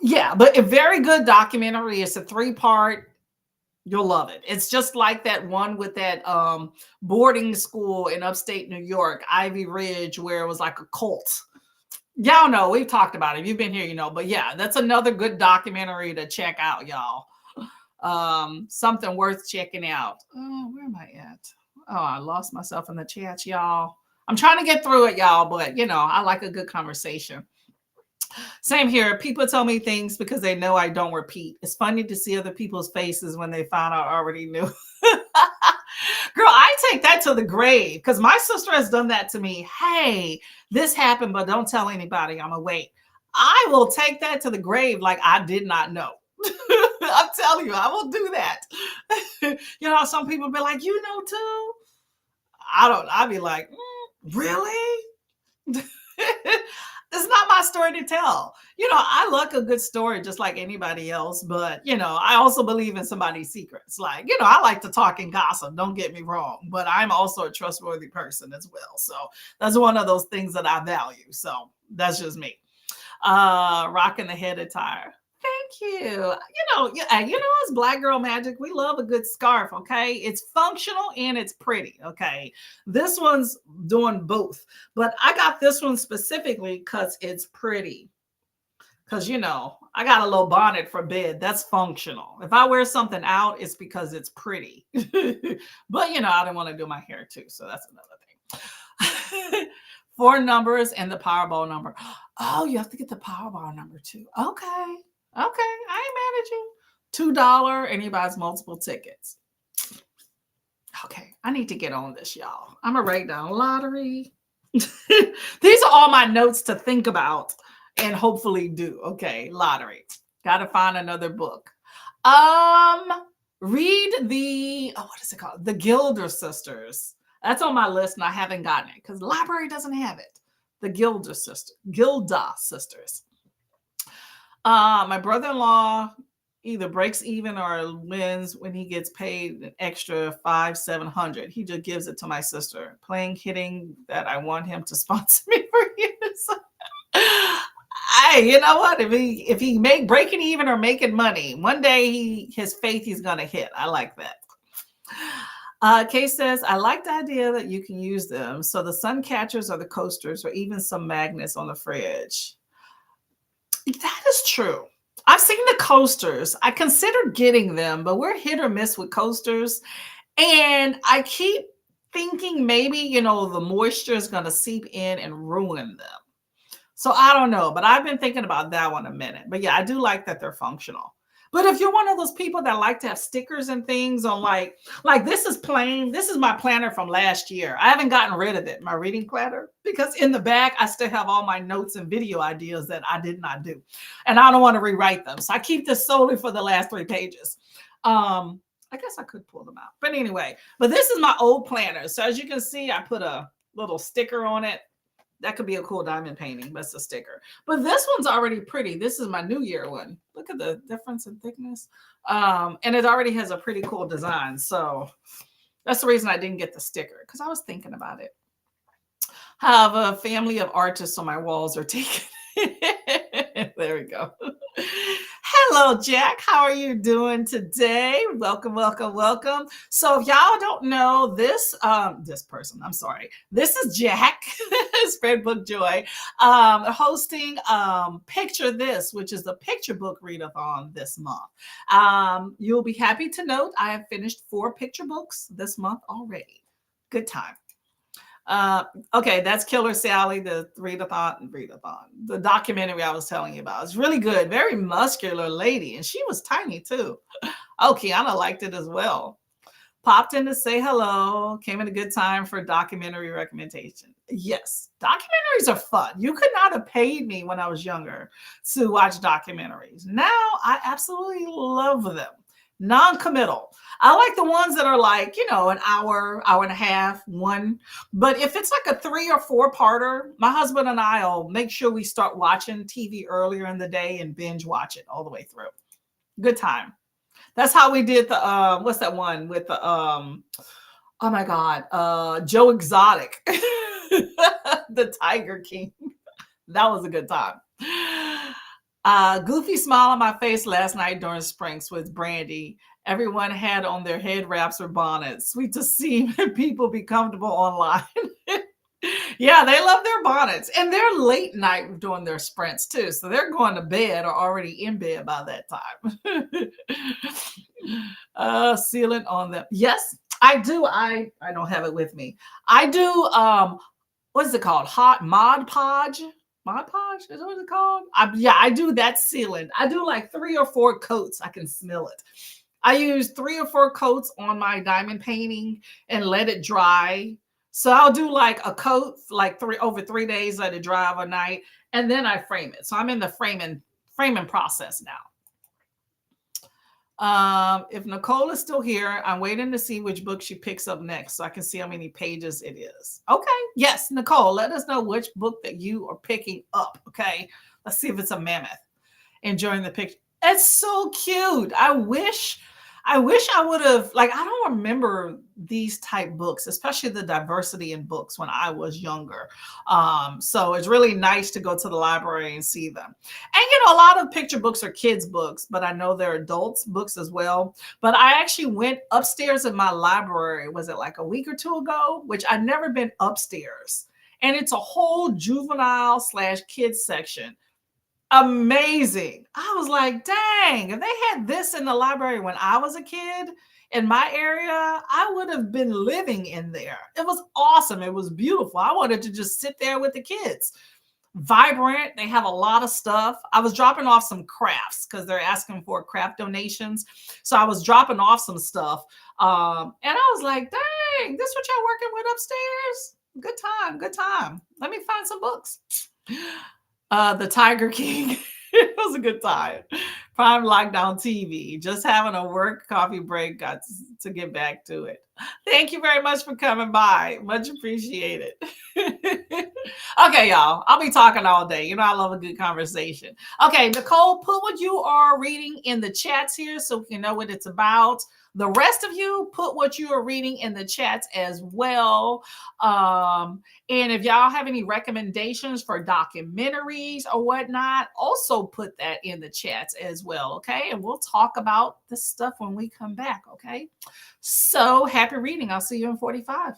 Yeah, but a very good documentary. It's a 3-part. You'll love it. It's just like that one with that boarding school in upstate New York, Ivy Ridge, where it was like a cult. Y'all know, we've talked about it. If you've been here, you know. But yeah, that's another good documentary to check out, y'all. Something worth checking out. Oh, where am I at? Oh, I lost myself in the chat, y'all. I'm trying to get through it, y'all, but you know, I like a good conversation. Same here. People tell me things because they know I don't repeat. It's funny to see other people's faces when they found out I already knew. Girl, I take that to the grave because my sister has done that to me. Hey, this happened, but don't tell anybody. I'm awake. I will take that to the grave like I did not know. I'm telling you, I will do that. You know, some people be like, you know, too. I'll be like, really? It's not my story to tell. You know, I like a good story just like anybody else, but you know, I also believe in somebody's secrets. Like, you know, I like to talk and gossip, don't get me wrong, but I'm also a trustworthy person as well. So that's one of those things that I value. So that's just me. Rocking the head attire. Thank you. It's Black Girl Magic. We love a good scarf, okay? It's functional and it's pretty, okay? This one's doing both, but I got this one specifically because it's pretty. Because, you know, I got a little bonnet for bed. That's functional. If I wear something out, it's because it's pretty. But, you know, I didn't want to do my hair too, so that's another thing. 4 numbers and the Powerball number. Oh, you have to get the Powerball number too. Okay. Okay, I ain't mad at you. $2 and he buys multiple tickets. Okay, I need to get on this, y'all. I'm gonna write down lottery. These are all my notes to think about and hopefully do. Okay, lottery. Gotta find another book. Read what is it called? The Gilder Sisters. That's on my list and I haven't gotten it because the library doesn't have it. The Gilda Sisters. My brother-in-law either breaks even or wins when he gets paid an extra $500-700. He just gives it to my sister, hitting that I want him to sponsor me for years. Hey, you know what? If he breaking even or making money, one day his faith he's gonna hit. I like that. Kay says, I like the idea that you can use them. So the sun catchers or the coasters or even some magnets on the fridge. That is true. I've seen the coasters. I considered getting them, but we're hit or miss with coasters. And I keep thinking maybe, you know, the moisture is going to seep in and ruin them. So I don't know, but I've been thinking about that one a minute. But yeah, I do like that they're functional. But if you're one of those people that like to have stickers and things on like this is plain, this is my planner from last year. I haven't gotten rid of it, my reading planner, because in the back, I still have all my notes and video ideas that I did not do. And I don't want to rewrite them. So I keep this solely for the last 3 pages. I guess I could pull them out. But anyway, but this is my old planner. So as you can see, I put a little sticker on it. That could be a cool diamond painting, but it's a sticker. But this one's already pretty. This is my New Year one. Look at the difference in thickness. And it already has a pretty cool design. So that's the reason I didn't get the sticker, because I was thinking about it. I have a family of artists on my walls are taken. There we go. Hello, Jack. How are you doing today? Welcome, welcome, welcome. So if y'all don't know this person, I'm sorry. This is Jack, Spread Book Joy, hosting Picture This, which is the picture book readathon this month. You'll be happy to note I have finished 4 picture books this month already. Good time. Okay, that's Killer Sally, the readathon. The documentary I was telling you about. It's really good. Very muscular lady. And she was tiny too. Oh, Kiana liked it as well. Popped in to say hello. Came in a good time for documentary recommendation. Yes, documentaries are fun. You could not have paid me when I was younger to watch documentaries. Now I absolutely love them. Non-committal. I like the ones that are like, you know, an hour, hour and a half, one. But if it's like a 3 or 4 parter, my husband and I'll make sure we start watching TV earlier in the day and binge watch it all the way through. Good time. That's how we did the what's that one with the oh my God, Joe Exotic, the Tiger King. That was a good time. Goofy smile on my face last night during Sprinks with Brandy. Everyone had on their head wraps or bonnets. Sweet to see people be comfortable online. Yeah, they love their bonnets. And they're late night doing their sprints too. So they're going to bed or already in bed by that time. Sealant on them. Yes, I do. I don't have it with me. I do what is it called? Hot Mod Podge. Mod Podge? Is that what it's called? Yeah, I do that sealant. I do like 3 or 4 coats. I can smell it. I use 3 or 4 coats on my diamond painting and let it dry. So I'll do like a coat, like over 3 days, let it dry overnight, and then I frame it. So I'm in the framing process now. If Nicole is still here, I'm waiting to see which book she picks up next so I can see how many pages it is. Okay. Yes, Nicole, let us know which book that you are picking up. Okay. Let's see if it's a mammoth. Enjoying the picture. It's so cute. I wish I would have, like, I don't remember these type books, especially the diversity in books when I was younger. So it's really nice to go to the library and see them. And a lot of picture books are kids books, but I know they're adults books as well. But I actually went upstairs in my library, was it like a week or two ago, which I've never been upstairs. And it's a whole juvenile / kids section. Amazing. I was like, dang, if they had this in the library when I was a kid in my area, I would have been living in there. It was awesome. It was beautiful. I wanted to just sit there with the kids. Vibrant. They have a lot of stuff. I was dropping off some crafts because they're asking for craft donations. So I was dropping off some stuff. And I was like, dang, this what y'all working with upstairs? Good time. Good time. Let me find some books. The Tiger King. It was a good time. Prime lockdown TV. Just having a work coffee break. Got to get back to it. Thank you very much for coming by. Much appreciated. Okay, y'all. I'll be talking all day. I love a good conversation. Okay, Nicole, put what you are reading in the chats here so we can know what it's about. The rest of you, put what you are reading in the chats as well. And if y'all have any recommendations for documentaries or whatnot, also put that in the chats as well. Okay. And we'll talk about this stuff when we come back. Okay. So happy reading. I'll see you in 45.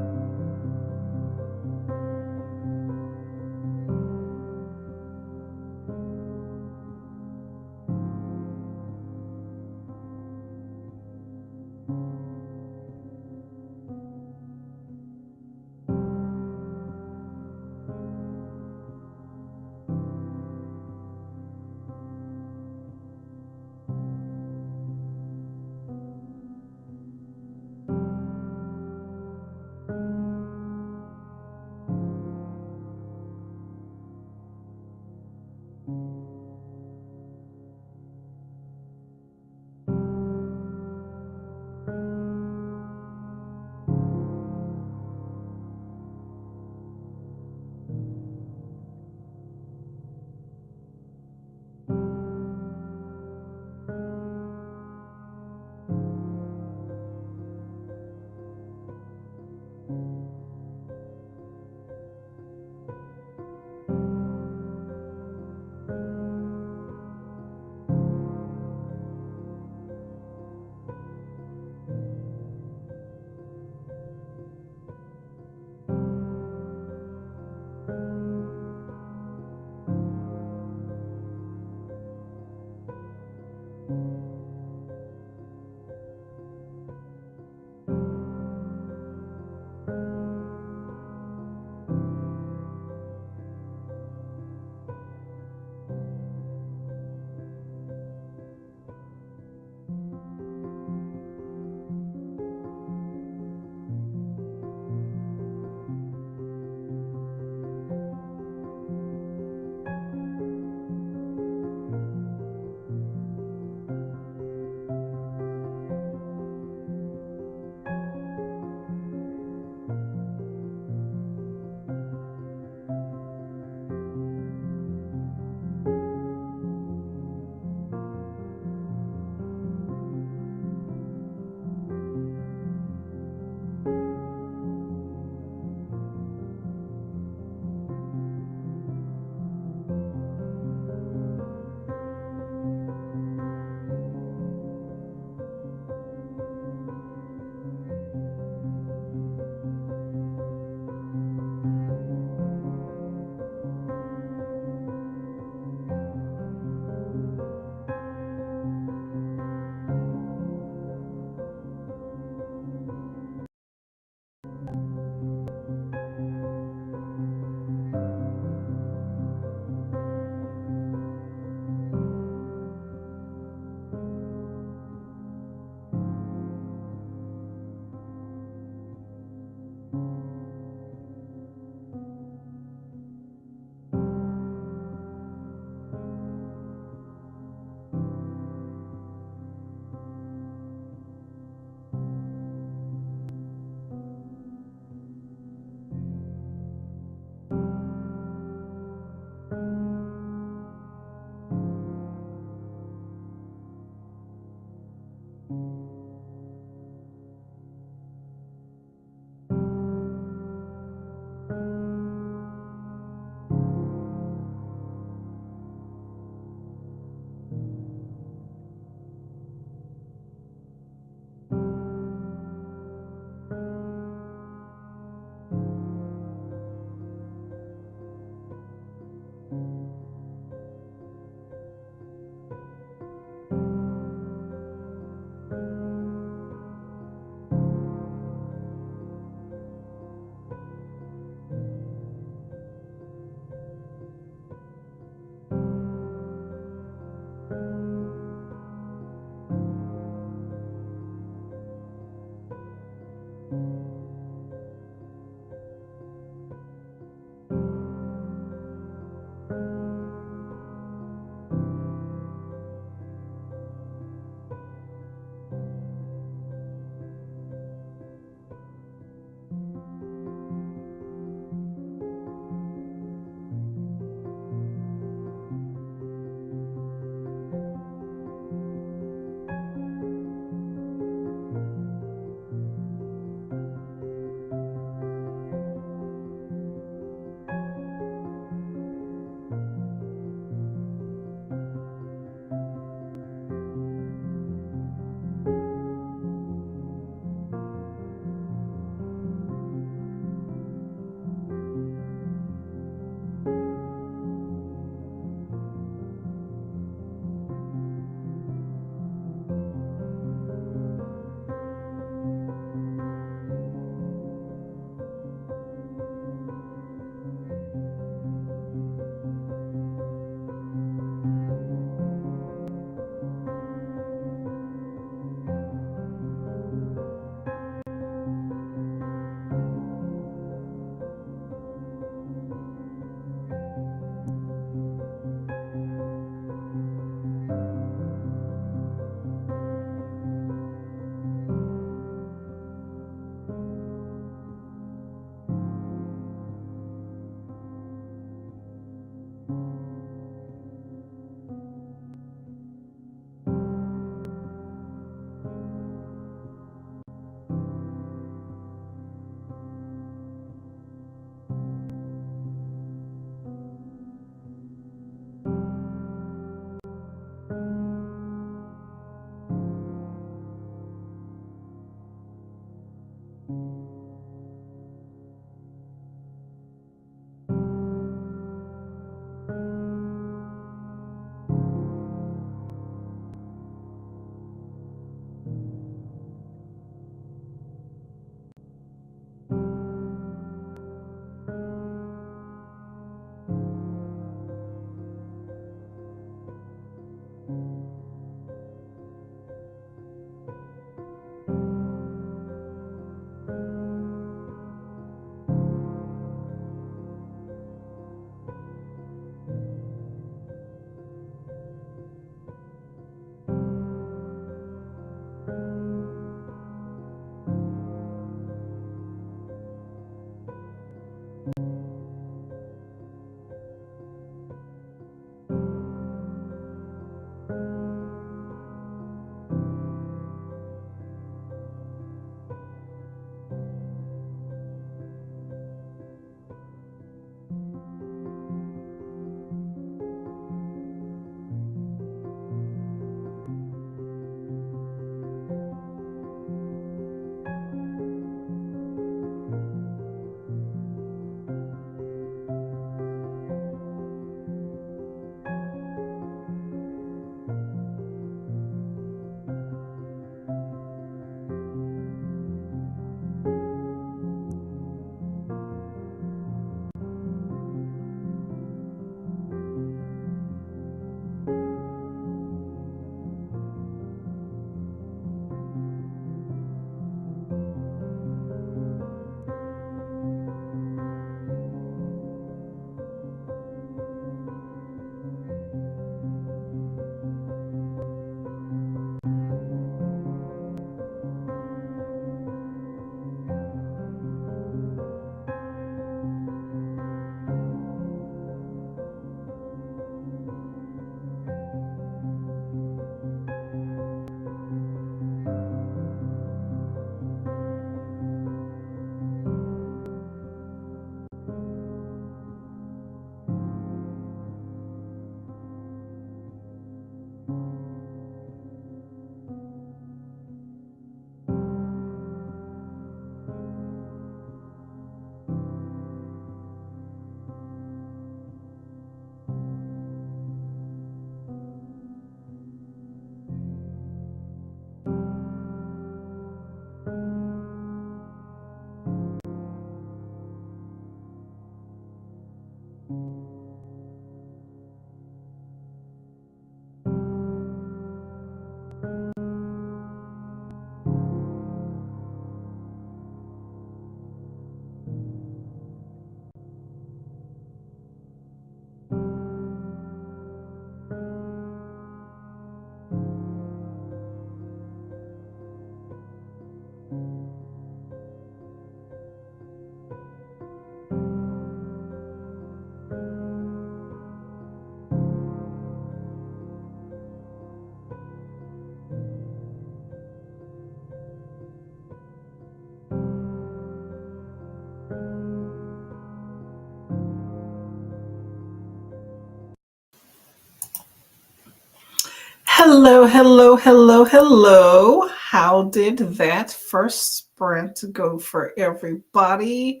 Hello, hello, hello, hello. How did that first sprint go for everybody?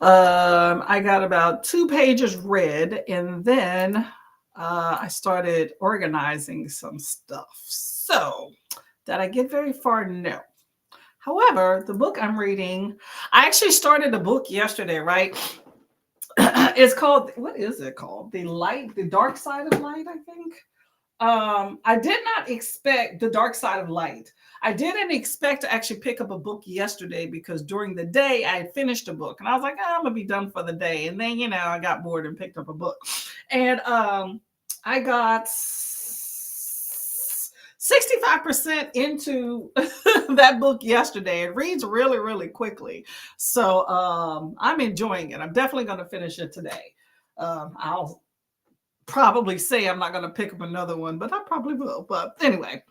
I got about 2 pages read, and then I started organizing some stuff. So, did I get very far? No. However, the book I'm reading, I actually started a book yesterday, right? It's called, what is it called? The Dark Side of Light, I think. I did not expect The Dark Side of Light. I didn't expect to actually pick up a book yesterday because during the day I had finished a book and I was like, I'm gonna be done for the day. And then, I got bored and picked up a book. And I got 65% into that book yesterday. It reads really, really quickly. So I'm enjoying it. I'm definitely going to finish it today. I'll probably say I'm not going to pick up another one, but I probably will. But anyway,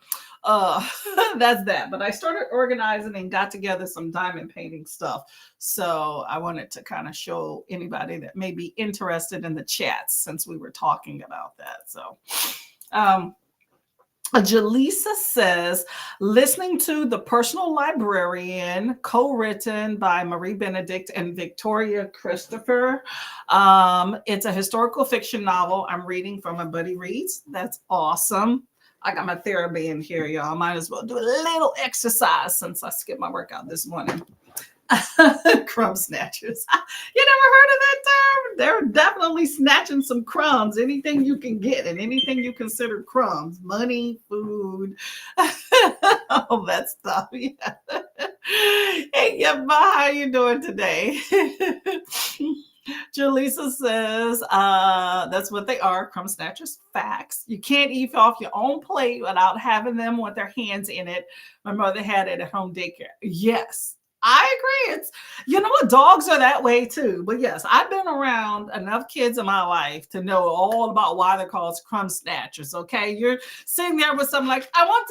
that's that. But I started organizing and got together some diamond painting stuff. So I wanted to kind of show anybody that may be interested in the chats since we were talking about that. So, Jaleesa says, listening to The Personal Librarian, co-written by Marie Benedict and Victoria Christopher. It's a historical fiction novel I'm reading from my buddy Reads. That's awesome. I got my therapy in here, y'all. Might as well do a little exercise since I skipped my workout this morning. Crumb snatchers. You never heard of that term? They're definitely snatching some crumbs, anything you can get and anything you consider crumbs, money, food, all that stuff. Yeah. Hey, Yabba, how you doing today? Jaleesa says, that's what they are, crumb snatchers. Facts. You can't eat off your own plate without having them with their hands in it. My mother had it at home daycare. Yes. I agree. It's, you know what, dogs are that way too. But yes, I've been around enough kids in my life to know all about why they're called crumb snatchers. Okay, you're sitting there with something like, I want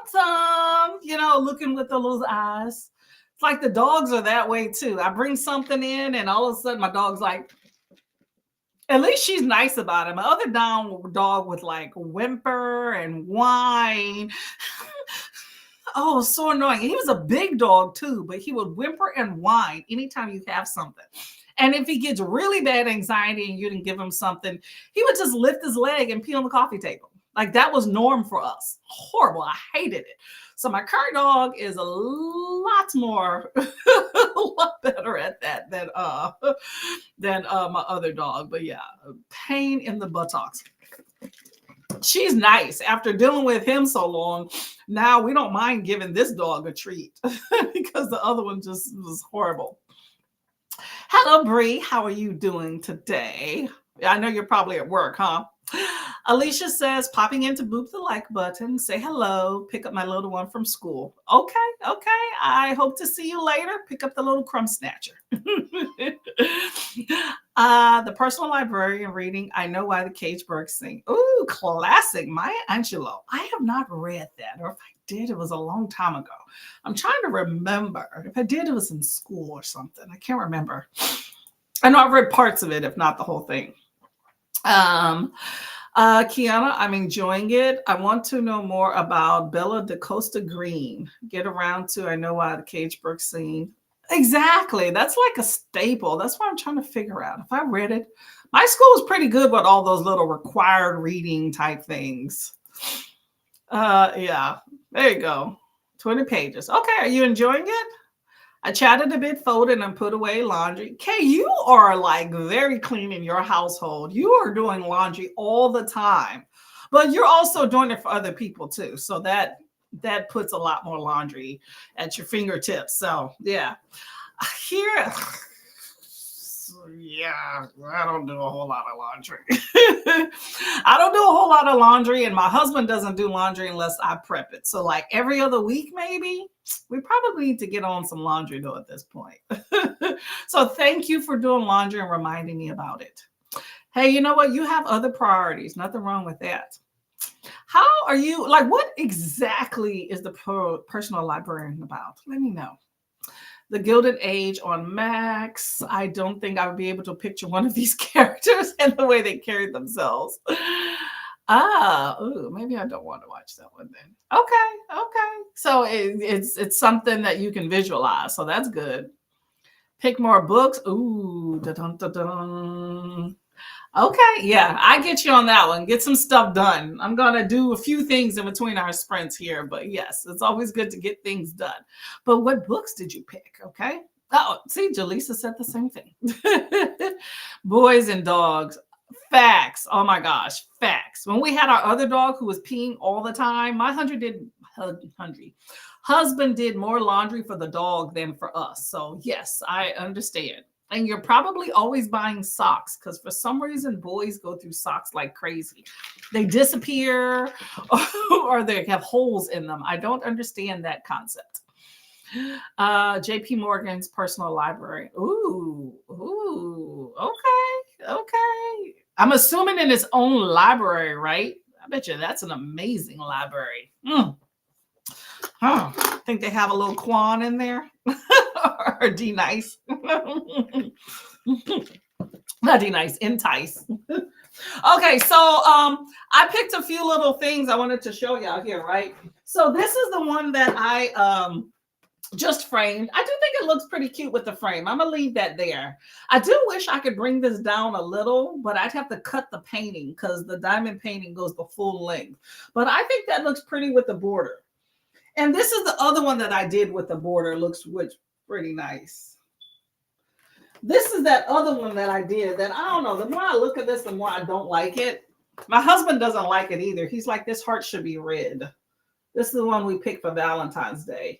some, looking with the little eyes. It's like the dogs are that way too. I bring something in, and all of a sudden my dog's like, at least she's nice about it. My other dog would like whimper and whine. Oh, so annoying. He was a big dog too, but he would whimper and whine anytime you have something. And if he gets really bad anxiety and you didn't give him something, he would just lift his leg and pee on the coffee table. Like that was norm for us. Horrible. I hated it. So my current dog is a lot more, a lot better at that than my other dog. But yeah, pain in the buttocks. She's nice. After dealing with him so long, now we don't mind giving this dog a treat because the other one just was horrible. Hello, Bree. How are you doing today? I know you're probably at work, huh? Alicia says, popping in to boop the like button, say hello, pick up my little one from school. Okay. I hope to see you later. Pick up the little crumb snatcher. The Personal Librarian reading, I Know Why the Cage Birds Sing. Ooh, classic, Maya Angelou. I have not read that, or if I did, it was a long time ago. I'm trying to remember. If I did, it was in school or something. I can't remember. I know I've read parts of it, if not the whole thing. Kiana, I'm enjoying it. I want to know more about Bella DaCosta Green. Get around to I Know Why the Cage Birds Sing. Exactly. That's like a staple. That's what I'm trying to figure out. If I read it, my school was pretty good with all those little required reading type things. Yeah, there you go. 20 pages. Okay, are you enjoying it? I chatted a bit, folded, and put away laundry. Kay, you are like very clean in your household. You are doing laundry all the time, but you're also doing it for other people too. So that puts a lot more laundry at your fingertips. So yeah, here, yeah, I don't do a whole lot of laundry. I don't do a whole lot of laundry, and my husband doesn't do laundry unless I prep it. So like every other week, maybe. We probably need to get on some laundry though at this point. So thank you for doing laundry and reminding me about it. Hey, you know what? You have other priorities. Nothing wrong with that. How are you? Like, what exactly is the Personal Librarian about? Let me know. The Gilded Age on Max. I don't think I would be able to picture one of these characters and the way they carry themselves. Ooh, maybe I don't want to watch that one then. Okay, okay. So it's something that you can visualize. So that's good. Pick more books. Ooh, dun, dun, dun. Okay, yeah, I get you on that one. Get some stuff done. I'm gonna do a few things in between our sprints here, but yes, it's always good to get things done. But what books did you pick? Okay. Oh, see, Jaleesa said the same thing. Boys and dogs. Facts. Oh my gosh, facts. When we had our other dog who was peeing all the time, my husband did more laundry for the dog than for us. So yes, I understand. And you're probably always buying socks because for some reason boys go through socks like crazy. They disappear or they have holes in them. I don't understand that concept. JP Morgan's personal library. Ooh, okay. I'm assuming in its own library, right? I bet you that's an amazing library. I think they have a little Quan in there. Or D Nice. Not D Nice, Entice. Okay, so I picked a few little things I wanted to show y'all here, right? So this is the one that I just framed. I do think it looks pretty cute with the frame. I'm gonna leave that there. I do wish I could bring this down a little, but I'd have to cut the painting because the diamond painting goes the full length. But I think that looks pretty with the border. And this is the other one that I did with the border. Looks pretty nice. This is that other one that I did that I don't know. The more I look at this, the more I don't like it. My husband doesn't like it either. He's like, this heart should be red. This is the one we picked for Valentine's Day.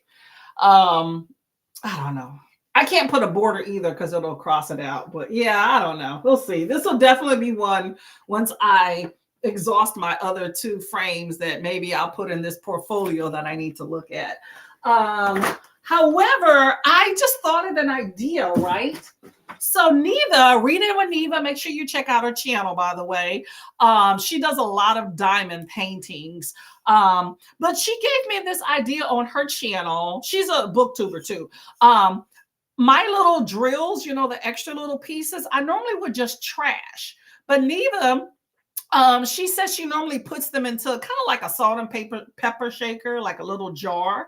I don't know. I can't put a border either because it'll cross it out. But yeah, I don't know. We'll see. This will definitely be one once I exhaust my other two frames that maybe I'll put in this portfolio that I need to look at. However, I just thought of an idea, right? So Neva, Reading with Neva, make sure you check out her channel, by the way. She does a lot of diamond paintings. But she gave me this idea on her channel. She's a booktuber too. My little drills, you know, the extra little pieces, I normally would just trash. But Neva, she says she normally puts them into kind of like a salt and pepper shaker, like a little jar,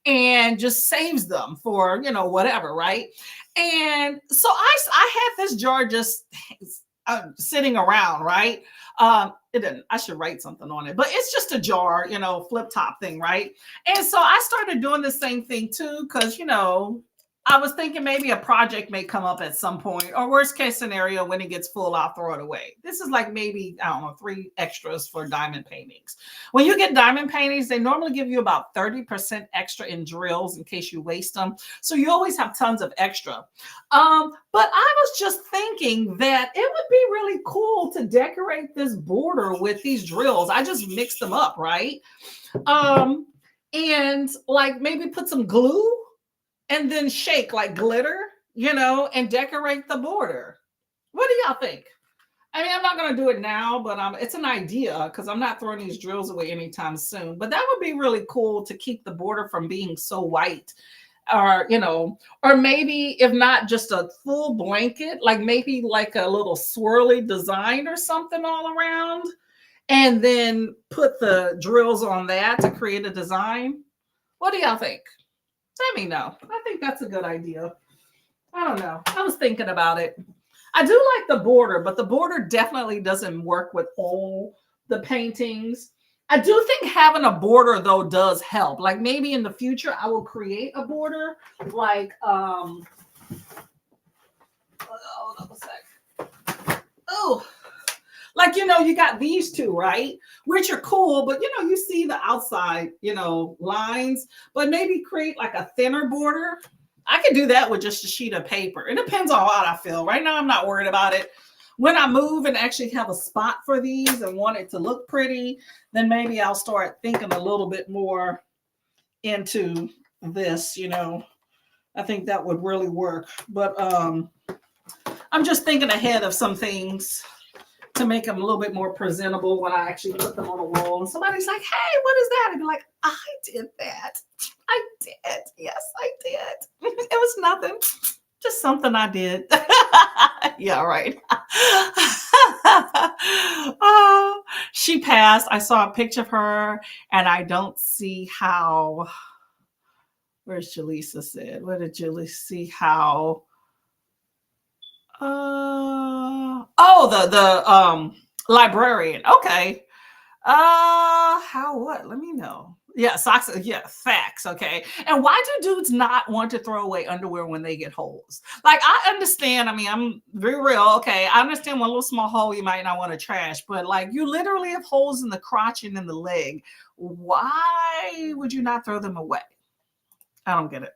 and just saves them for, you know, whatever, right? And so I had this jar just sitting around, right? It didn't, I should write something on it, but it's just a jar, you know, flip top thing, right? And so I started doing the same thing too, because, you know, I was thinking maybe a project may come up at some point, or worst case scenario, when it gets full, I'll throw it away. This is like maybe, I don't know, 3 extras for diamond paintings. When you get diamond paintings, they normally give you about 30% extra in drills in case you waste them. So you always have tons of extra. But I was just thinking that it would be really cool to decorate this border with these drills. I just mixed them up, right? And like maybe put some glue and then shake like glitter, you know, and decorate the border. What do y'all think? I mean, I'm not going to do it now, but it's an idea because I'm not throwing these drills away anytime soon. But that would be really cool to keep the border from being so white. Or, you know, or maybe if not just a full blanket, like maybe like a little swirly design or something all around. And then put the drills on that to create a design. What do y'all think? Let me know. I think that's a good idea. I don't know. I was thinking about it. I do like the border, but the border definitely doesn't work with all the paintings. I do think having a border though does help. Like maybe in the future I will create a border like hold on a sec. Oh, like, you know, you got these two, right? Which are cool, but, you know, you see the outside, you know, lines, but maybe create like a thinner border. I could do that with just a sheet of paper. It depends on how I feel. Right now, I'm not worried about it. When I move and actually have a spot for these and want it to look pretty, then maybe I'll start thinking a little bit more into this, you know. I think that would really work. But I'm just thinking ahead of some things to make them a little bit more presentable when I actually put them on a wall. And somebody's like, hey, what is that? I'd be like, I did that. I did. Yes, I did. It was nothing. Just something I did. Yeah, right. Oh, she passed. I saw a picture of her, and I don't see how. Where's Jaleesa said? Where did Jaleesa see how? Oh, the librarian. Okay. How what? Let me know. Yeah, socks. Yeah, facts. Okay. And why do dudes not want to throw away underwear when they get holes? Like, I understand. I mean, I'm very real. Okay. I understand one little small hole you might not want to trash, but like, you literally have holes in the crotch and in the leg. Why would you not throw them away? I don't get it.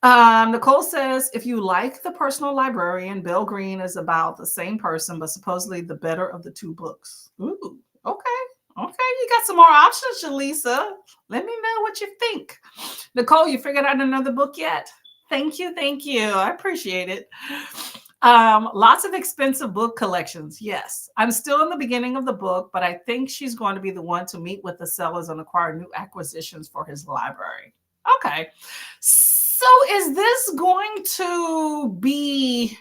Nicole says, if you like The Personal Librarian, Bill Green is about the same person, but supposedly the better of the two books. Ooh, okay. Okay, you got some more options, Jaleesa. Let me know what you think. Nicole, you figured out another book yet? Thank you, thank you. I appreciate it. Lots of expensive book collections. Yes, I'm still in the beginning of the book, but I think she's going to be the one to meet with the sellers and acquire new acquisitions for his library. Okay. So is this going to be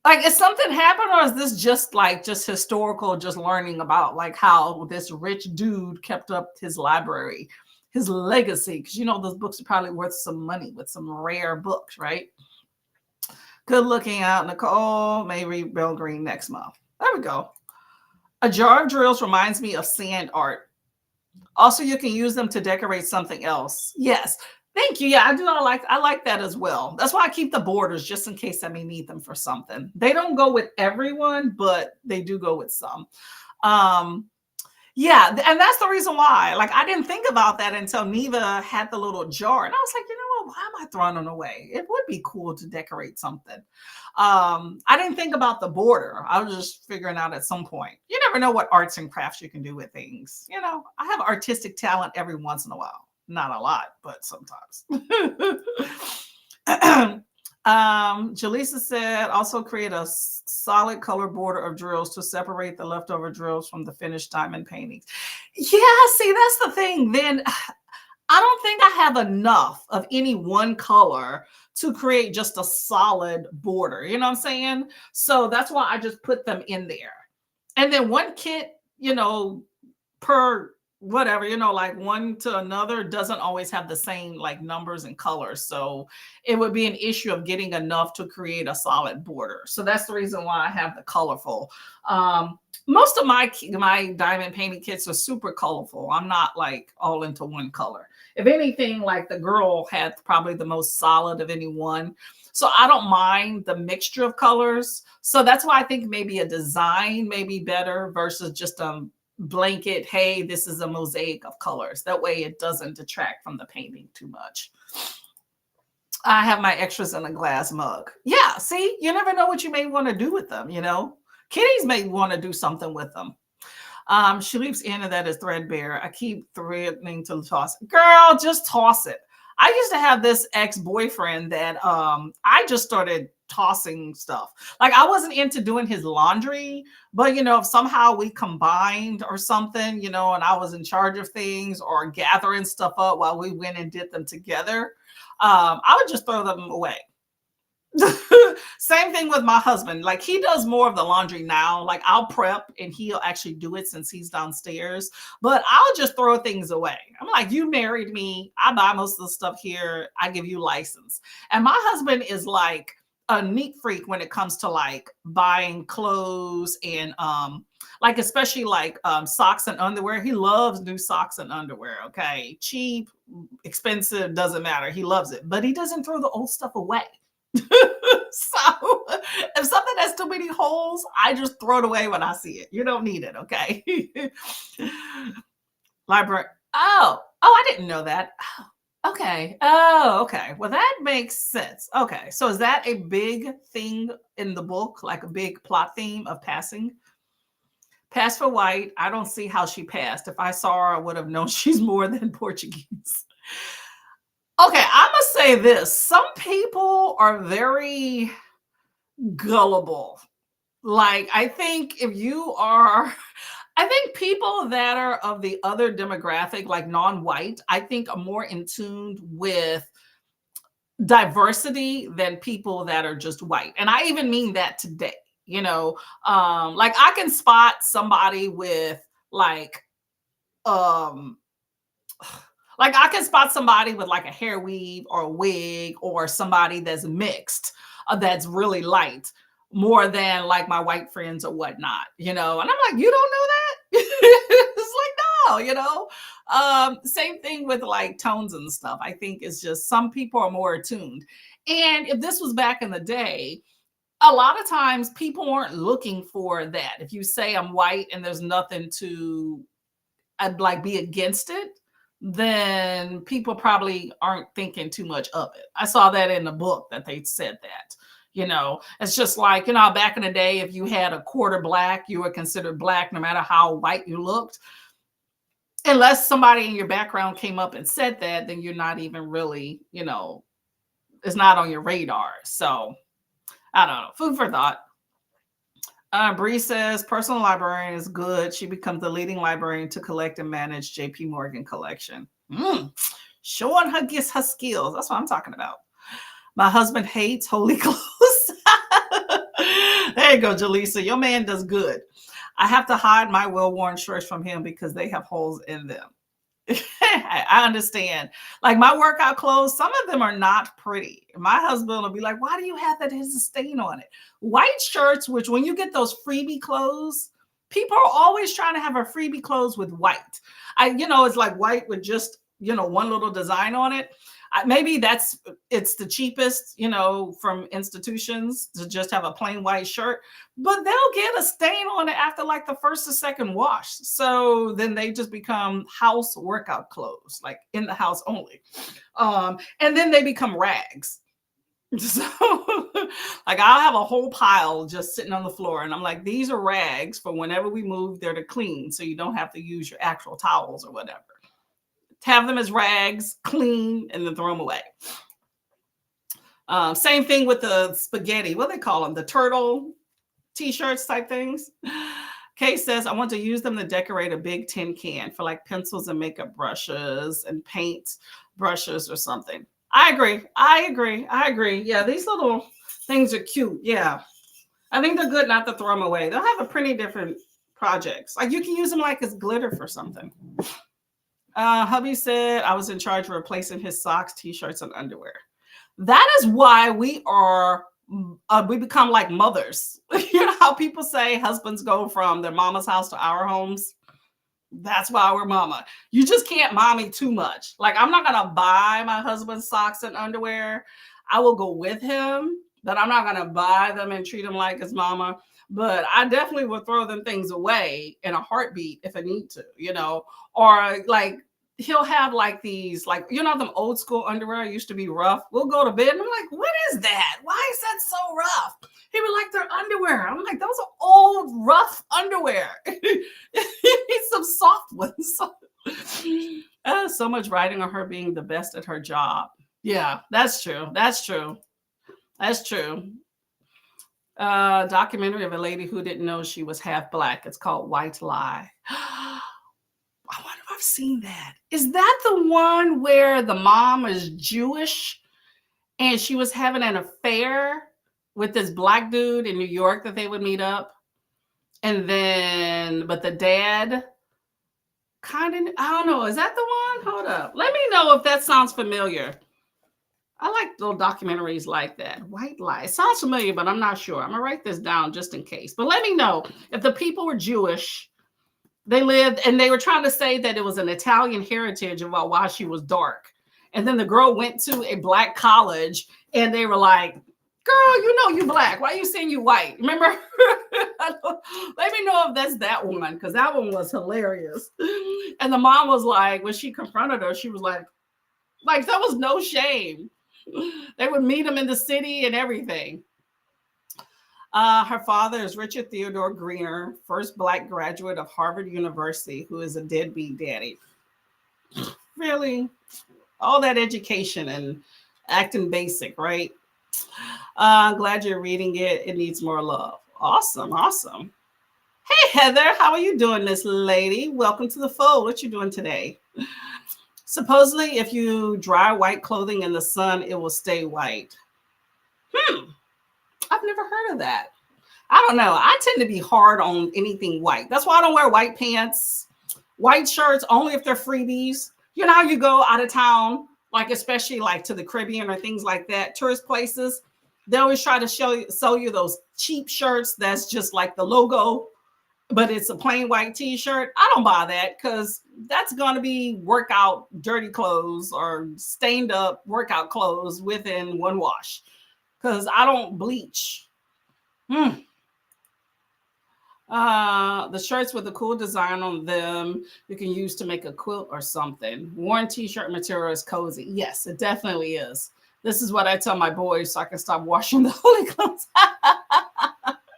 like, is something happen, or is this just like just historical, just learning about like how this rich dude kept up his library, his legacy? Because you know those books are probably worth some money with some rare books, right? Good looking out, Nicole. May read Bill Green next month. There we go. A jar of drills reminds me of sand art. Also, you can use them to decorate something else. Yes. Thank you. Yeah, I like that as well. That's why I keep the borders just in case I may need them for something. They don't go with everyone, but they do go with some. Um, yeah, and that's the reason why. Like, I didn't think about that until Neva had the little jar, and I was like, you know what? Why am I throwing them away? It would be cool to decorate something. I didn't think about the border. I was just figuring out at some point. You never know what arts and crafts you can do with things. You know, I have artistic talent every once in a while. Not a lot, but sometimes. Jaleesa said, also create a solid color border of drills to separate the leftover drills from the finished diamond paintings. Yeah, see, that's the thing. Then I don't think I have enough of any one color to create just a solid border. You know what I'm saying? So that's why I just put them in there. And then one kit, you know, per whatever, you know, like one to another doesn't always have the same like numbers and colors. So it would be an issue of getting enough to create a solid border. So that's the reason why I have the colorful. Most of my diamond painting kits are super colorful. I'm not like all into one color. If anything, like the girl had probably the most solid of any one. So I don't mind the mixture of colors. So that's why I think maybe a design may be better versus just a blanket, hey, this is a mosaic of colors. That way it doesn't detract from the painting too much. I have my extras in a glass mug. Yeah, see, you never know what you may want to do with them, you know. Kitties may want to do something with them. She leaves in and that is threadbare. I keep threatening to toss it. Girl, just toss it. I used to have this ex-boyfriend that I just started tossing stuff. Like, I wasn't into doing his laundry, but you know, if somehow we combined or something, you know, and I was in charge of things or gathering stuff up while we went and did them together, I would just throw them away. Same thing with my husband. Like, he does more of the laundry now. Like, I'll prep and he'll actually do it since he's downstairs, but I'll just throw things away. I'm like, you married me, I buy most of the stuff here, I give you license. And my husband is like a neat freak when it comes to like buying clothes and like especially like socks and underwear. He loves new socks and underwear. Okay, cheap, expensive, doesn't matter, he loves it, but he doesn't throw the old stuff away. So if something has too many holes, I just throw it away when I see it. You don't need it, okay? Library. Oh, I didn't know that. Okay. Oh, okay. Well, that makes sense. Okay. So is that a big thing in the book, like a big plot theme of passing? Pass for white. I don't see how she passed. If I saw her, I would have known she's more than Portuguese. Okay, I'm gonna say this. Some people are very gullible. Like, I think people that are of the other demographic, like non-white, I think are more in tune with diversity than people that are just white. And I even mean that today. you know. Like I can spot somebody with um like I can spot somebody with like a hair weave or a wig, or somebody that's mixed, that's really light, more than like my white friends or whatnot, you know. And I'm like, you don't know that? It's like, no, you know. Same thing with like tones and stuff. I think it's just some people are more attuned. And if this was back in the day, a lot of times people weren't looking for that. If you say I'm white and there's nothing to, I'd like be against it, then people probably aren't thinking too much of it. I saw that in the book that they said that. You know, it's just like, you know, back in the day, if you had a quarter black, you were considered black no matter how white you looked. Unless somebody in your background came up and said that, then you're not even really, you know, it's not on your radar. So I don't know. Food for thought. Bree says personal librarian is good. She becomes the leading librarian to collect and manage JP Morgan collection. Showing her gets her skills. That's what I'm talking about. My husband hates holy clothes. There you go, Jaleesa. Your man does good. I have to hide my well-worn shirts from him because they have holes in them. I understand. Like my workout clothes, some of them are not pretty. My husband will be like, why do you have that? There's a stain on it. White shirts, which when you get those freebie clothes, people are always trying to have a freebie clothes with white. It's like white with just, one little design on it. Maybe it's the cheapest, from institutions to just have a plain white shirt, but they'll get a stain on it after like the first or second wash. So then they just become house workout clothes, like in the house only. And then they become rags. So like I'll have a whole pile just sitting on the floor, and I'm like, these are rags for whenever we move, they're to clean. So you don't have to use your actual towels or whatever. Have them as rags, clean, and then throw them away. Same thing with the spaghetti. What do they call them? The turtle t-shirts type things. Kay says, I want to use them to decorate a big tin can for like pencils and makeup brushes and paint brushes or something. I agree. Yeah, these little things are cute. Yeah. I think they're good not to throw them away. They'll have a pretty different projects. Like you can use them like as glitter for something. Hubby said I was in charge of replacing his socks, t-shirts, and underwear. That is why we become like mothers. You know how people say husbands go from their mama's house to our homes? That's why we're mama. You just can't mommy too much. Like I'm not going to buy my husband socks and underwear. I will go with him, but I'm not going to buy them and treat him like his mama. But I definitely will throw them things away in a heartbeat if I need to, or like he'll have like these, like, them old school underwear used to be rough. We'll go to bed and I'm like, what is that? Why is that so rough? He would like their underwear. I'm like, those are old, rough underwear. You need some soft ones. So much writing on her being the best at her job. Yeah, that's true. Documentary of a lady who didn't know she was half black. It's called White Lie. I wonder if I've seen that. Is that the one where the mom is Jewish and she was having an affair with this black dude in New York that they would meet up? And then, but the dad kind of, I don't know. Is that the one? Hold up. Let me know if that sounds familiar. I like little documentaries like that. White Lie. It sounds familiar, but I'm not sure. I'm going to write this down just in case. But let me know if the people were Jewish, they lived, and they were trying to say that it was an Italian heritage about why she was dark. And then the girl went to a black college, and they were like, girl, you black. Why are you saying you white? Remember? Let me know if that's that one, because that one was hilarious. And the mom was like, when she confronted her, she was like, there was no shame. They would meet him in the city and everything. Her father is Richard Theodore Greener, first black graduate of Harvard University, who is a deadbeat daddy. Really? All that education and acting basic, right? I'm glad you're reading it. It needs more love. Awesome. Hey, Heather, how are you doing, this lady? Welcome to the fold. What you doing today? Supposedly, if you dry white clothing in the sun, it will stay white. I've never heard of that. I don't know. I tend to be hard on anything white. That's why I don't wear white pants, white shirts, only if they're freebies. You know how you go out of town, like especially like to the Caribbean or things like that, tourist places. They always try to sell you those cheap shirts that's just like the logo, but it's a plain white t-shirt. I don't buy that because that's going to be workout dirty clothes or stained up workout clothes within one wash because I don't bleach. The shirts with a cool design on them you can use to make a quilt or something. Worn t-shirt material is cozy. Yes, it definitely is. This is what I tell my boys so I can stop washing the holy clothes.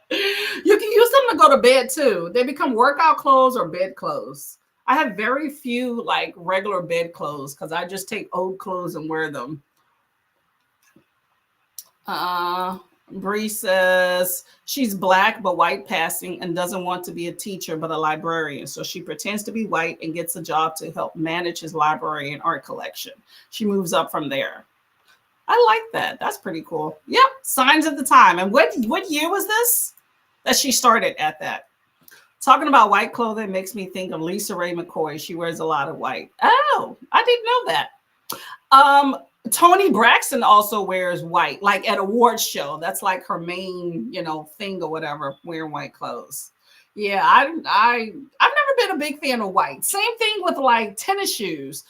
You can use them to go to bed too. They become workout clothes or bed clothes. I have very few like regular bed clothes because I just take old clothes and wear them. Bree says she's black but white passing and doesn't want to be a teacher but a librarian. So she pretends to be white and gets a job to help manage his library and art collection. She moves up from there. I like that. That's pretty cool. Yep. Signs of the time. And what year was this that she started at that? Talking about white clothing makes me think of Lisa Ray McCoy. She wears a lot of white. Oh, I didn't know that. Toni Braxton also wears white, like at award show. That's like her main, thing or whatever, wearing white clothes. Yeah, I've never been a big fan of white. Same thing with like tennis shoes.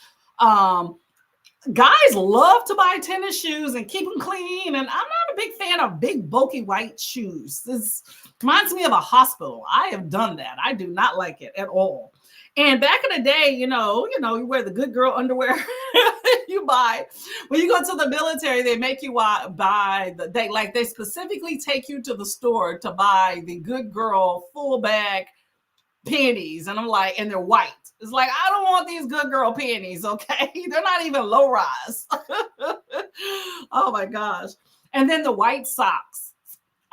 Guys love to buy tennis shoes and keep them clean, and I'm not a big fan of big bulky white shoes. This reminds me of a hospital. I have done that. I do not like it at all. And back in the day, you wear the good girl underwear you buy. When you go to the military, they make you buy they specifically take you to the store to buy the good girl full bag panties. And I'm like, and they're white. It's like, I don't want these good girl panties, okay? They're not even low rise. Oh my gosh. And then the white socks.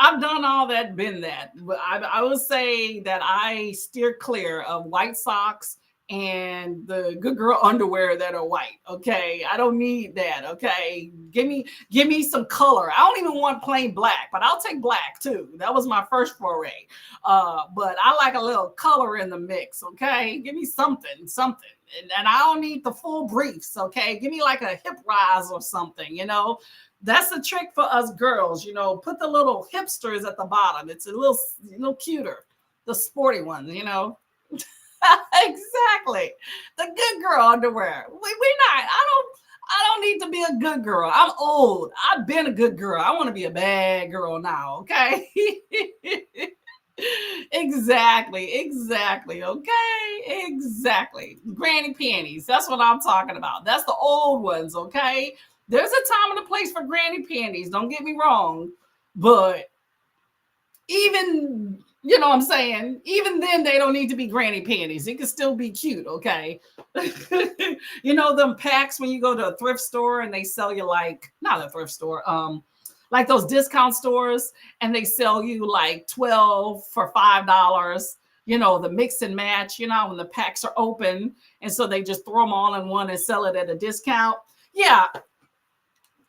I've done all that, been that. But I would say that I steer clear of white socks and the good girl underwear that are white. Okay. I don't need that. Okay. Give me some color. I don't even want plain black, but I'll take black too. That was my first foray. But I like a little color in the mix. Okay. Give me something. And I don't need the full briefs. Okay. Give me like a hip rise or something, That's the trick for us girls, put the little hipsters at the bottom. It's a little cuter, the sporty ones, Exactly. The good girl underwear. We not. I don't need to be a good girl. I'm old. I've been a good girl. I want to be a bad girl now, okay? Exactly. Okay. Exactly. Granny panties. That's what I'm talking about. That's the old ones, okay? There's a time and a place for granny panties. Don't get me wrong. But even, what I'm saying? Even then, they don't need to be granny panties. It can still be cute, okay? Them packs when you go to a thrift store and they sell you not a thrift store, like those discount stores, and they sell you like 12 for $5. The mix and match, when the packs are open. And so they just throw them all in one and sell it at a discount. Yeah.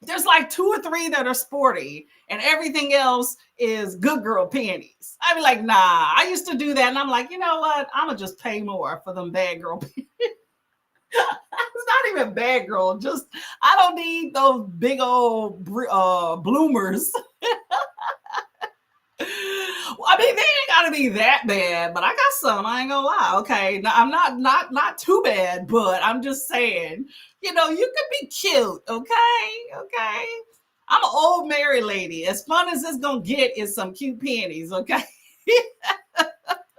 There's like 2 or 3 that are sporty and everything else is good girl panties. I'd be like, nah, I used to do that. And I'm like, you know what? I'm going to just pay more for them bad girl panties. It's not even bad girl. Just, I don't need those big old bloomers. I mean, they ain't got to be that bad, but I got some. I ain't gonna lie. Okay, now, I'm not too bad, but I'm just saying, you could be cute. Okay. I'm an old married lady. As fun as it's gonna get is some cute panties. Okay. Y'all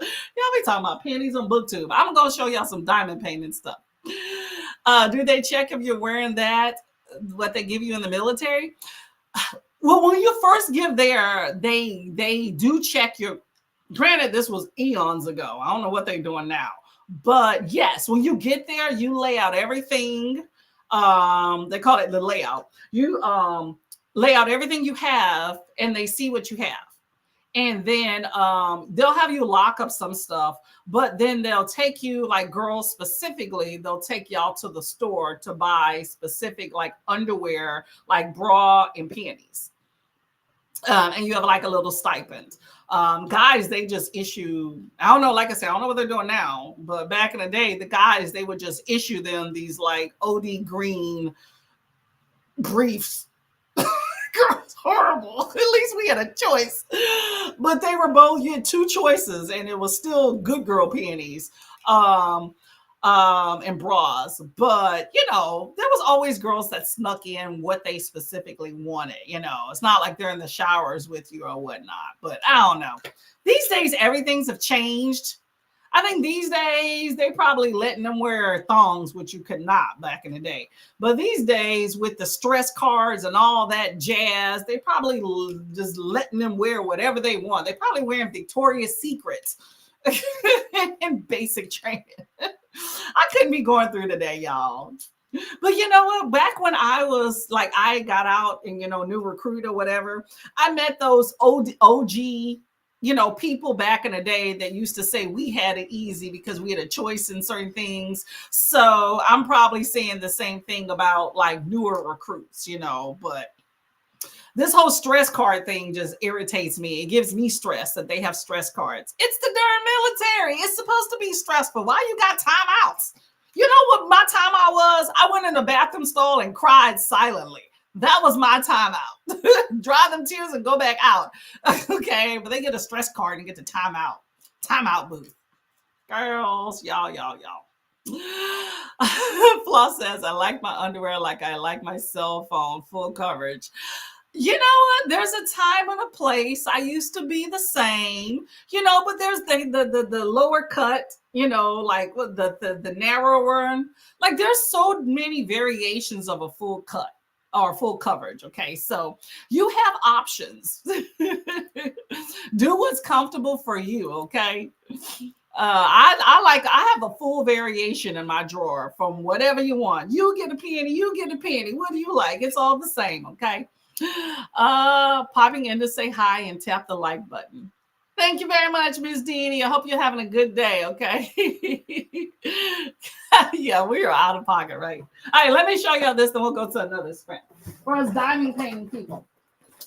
be talking about panties on BookTube. I'm gonna show y'all some diamond painting stuff. Do they check if you're wearing that? What they give you in the military? Well, when you first give there, they do check your. Granted, this was eons ago. I don't know what they're doing now, but yes, when you get there, you lay out everything. They call it the layout. You lay out everything you have, and they see what you have, and then they'll have you lock up some stuff. But then they'll take you, like girls specifically, they'll take y'all to the store to buy specific like underwear, like bra and panties. And you have like a little stipend. Guys, they just issue, I don't know, like I said, I don't know what they're doing now, but back in the day, the guys, they would just issue them these like OD green briefs. Girl, it's horrible. At least we had a choice. But they were both, you had two choices, and it was still good girl panties. Um, and bras. But you know, there was always girls that snuck in what they specifically wanted. You know, it's not like they're in the showers with you or whatnot. But I don't know. These days, everything's have changed. I think these days they probably letting them wear thongs, which you could not back in the day. But these days, with the stress cards and all that jazz, they probably just letting them wear whatever they want. They probably wearing Victoria's Secrets and basic training. I couldn't be going through today, y'all. But you know what? Back when I was like, I got out and, you know, new recruit or whatever, I met those OG, you know, people back in the day that used to say we had it easy because we had a choice in certain things. So I'm probably saying the same thing about like newer recruits, you know, but this whole stress card thing just irritates me. It gives me stress that they have stress cards. It's the darn military. It's supposed to be stressful. Why you got timeouts? You know what my timeout was? I went in the bathroom stall and cried silently. That was my timeout. Dry them tears and go back out. Okay, but they get a stress card and get the timeout booth. Girls, y'all. Floss says, I like my underwear like I like my cell phone, full coverage. You know what? There's a time and a place. I used to be the same, you know, but there's the lower cut, you know, like the narrower one. Like there's so many variations of a full cut or full coverage. Okay, so you have options. Do what's comfortable for you. Okay. I have a full variation in my drawer from whatever you want. You get a penny, you get a penny. What do you like? It's all the same. Okay. Popping in to say hi and tap the like button. Thank you very much, Miss Deanie. I hope you're having a good day. Okay. Yeah, we are out of pocket, right? All right, let me show you this, then we'll go to another sprint. For us diamond painting people.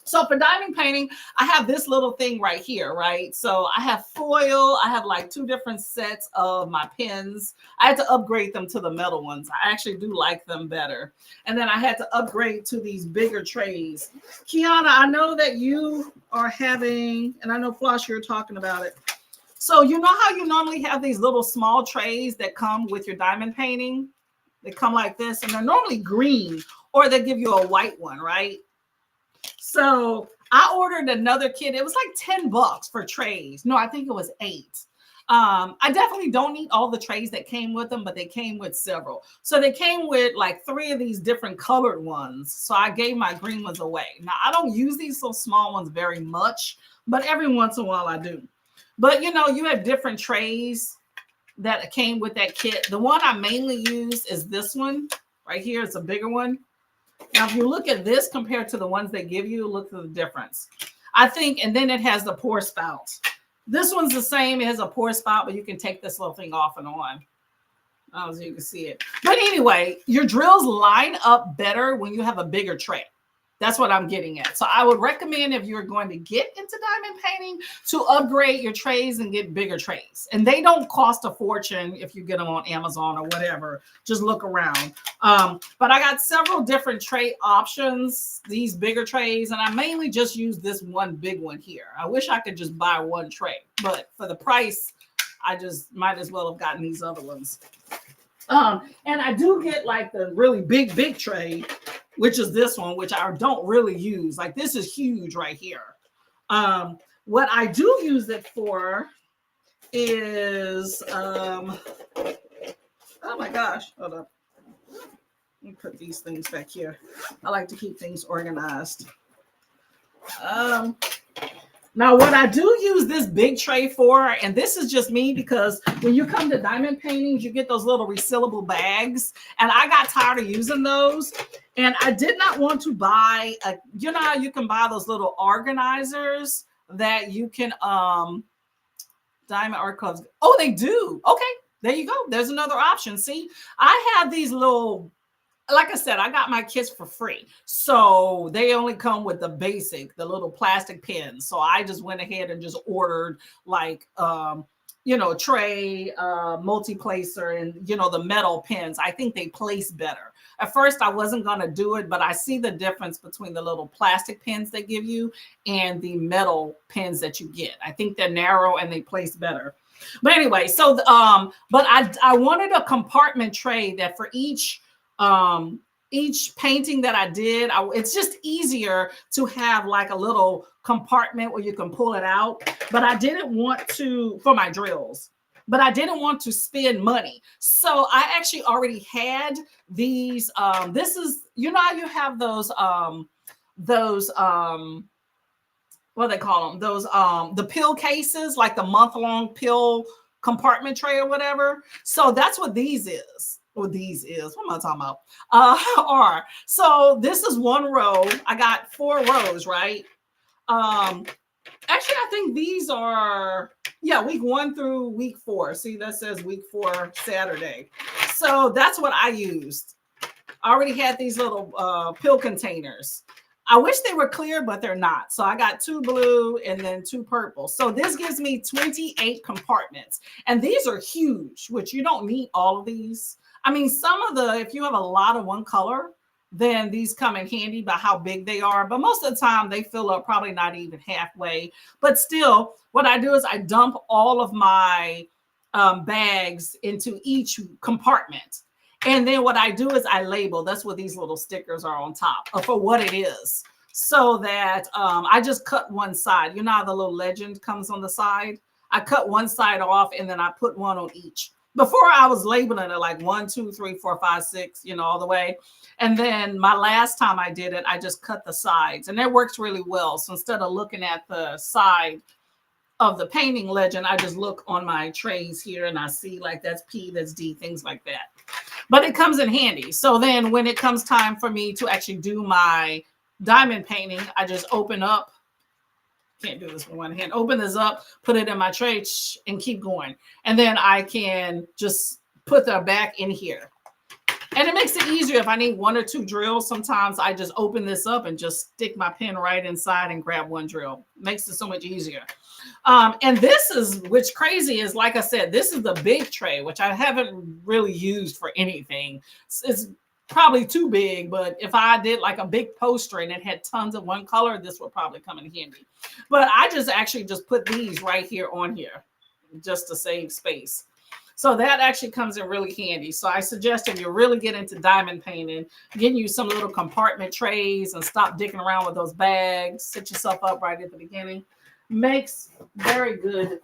So for diamond painting, I have this little thing right here, right? So I have foil. I have like 2 different sets of my pens. I had to upgrade them to the metal ones. I actually do like them better. And then I had to upgrade to these bigger trays. Kiana, I know that you are having, and I know Floss, you're talking about it. So you know how you normally have these little small trays that come with your diamond painting? They come like this, and they're normally green, or they give you a white one, right? So I ordered another kit. It was like $10 for trays. No, I think it was 8. I definitely don't need all the trays that came with them, but they came with several. So they came with like 3 of these different colored ones. So I gave my green ones away. Now I don't use these so small ones very much, but every once in a while I do. But you know, you have different trays that came with that kit. The one I mainly use is this one right here. It's a bigger one. Now, if you look at this compared to the ones they give you, look at the difference. I think, and then it has the pour spout. This one's the same. It has a pour spout, but you can take this little thing off and on. As you can see it. But anyway, your drills line up better when you have a bigger tray. That's what I'm getting at. So I would recommend if you're going to get into diamond painting to upgrade your trays and get bigger trays. And they don't cost a fortune if you get them on Amazon or whatever. Just look around. But I got several different tray options, these bigger trays, and I mainly just use this one big one here. I wish I could just buy one tray, but for the price, I just might as well have gotten these other ones. And I do get like the really big tray, which is this one, which I don't really use. Like this is huge right here. What I do use it for is, oh my gosh, hold up. Let me put these things back here. I like to keep things organized. Now, what I do use this big tray for, and this is just me because when you come to diamond paintings, you get those little resealable bags, and I got tired of using those, and I did not want to buy, you know how you can buy those little organizers that you can, diamond archives. Oh, they do. Okay, there you go. There's another option. See, I have these little like I said, I got my kits for free. So they only come with the basic, the little plastic pins. So I just went ahead and just ordered like tray, multi-placer, and the metal pins. I think they place better. At first I wasn't gonna do it, but I see the difference between the little plastic pins they give you and the metal pins that you get. I think they're narrow and they place better. But anyway, so but I wanted a compartment tray that for each painting that I did, it's just easier to have like a little compartment where you can pull it out. But I didn't want to, for my drills, but I didn't want to spend money. So I actually already had these. This is, how you have those what do they call them? Those the pill cases, like the month-long pill compartment tray or whatever. So that's what these is. What am I talking about? Are. So this is one row. I got 4 rows, right? Actually, I think these are, week 1 through week 4. See, that says week 4 Saturday. So that's what I used. I already had these little pill containers. I wish they were clear, but they're not. So I got 2 blue and then 2 purple. So this gives me 28 compartments. And these are huge, which you don't need all of these. I mean, if you have a lot of one color, then these come in handy by how big they are. But most of the time they fill up probably not even halfway. But still, what I do is I dump all of my bags into each compartment. And then what I do is I label. That's what these little stickers are on top for what it is. So that I just cut one side. You know how the little legend comes on the side? I cut one side off and then I put one on each. Before I was labeling it like 1, 2, 3, 4, 5, 6, all the way. And then my last time I did it, I just cut the sides and that works really well. So instead of looking at the side of the painting legend, I just look on my trays here and I see like that's P, that's D, things like that. But it comes in handy. So then when it comes time for me to actually do my diamond painting, I just open up. Can't do this with one hand. Open this up, put it in my tray, and keep going. And then I can just put the back in here. And it makes it easier if I need 1 or 2 drills. Sometimes I just open this up and just stick my pen right inside and grab 1 drill. Makes it so much easier. And this is, which crazy is, like I said, this is the big tray, which I haven't really used for anything. It's probably too big, but if I did like a big poster and it had tons of one color, this would probably come in handy. But I just put these right here on here just to save space. So that actually comes in really handy. So I suggest if you really get into diamond painting, getting you some little compartment trays and stop dicking around with those bags. Set yourself up right at the beginning. Makes very good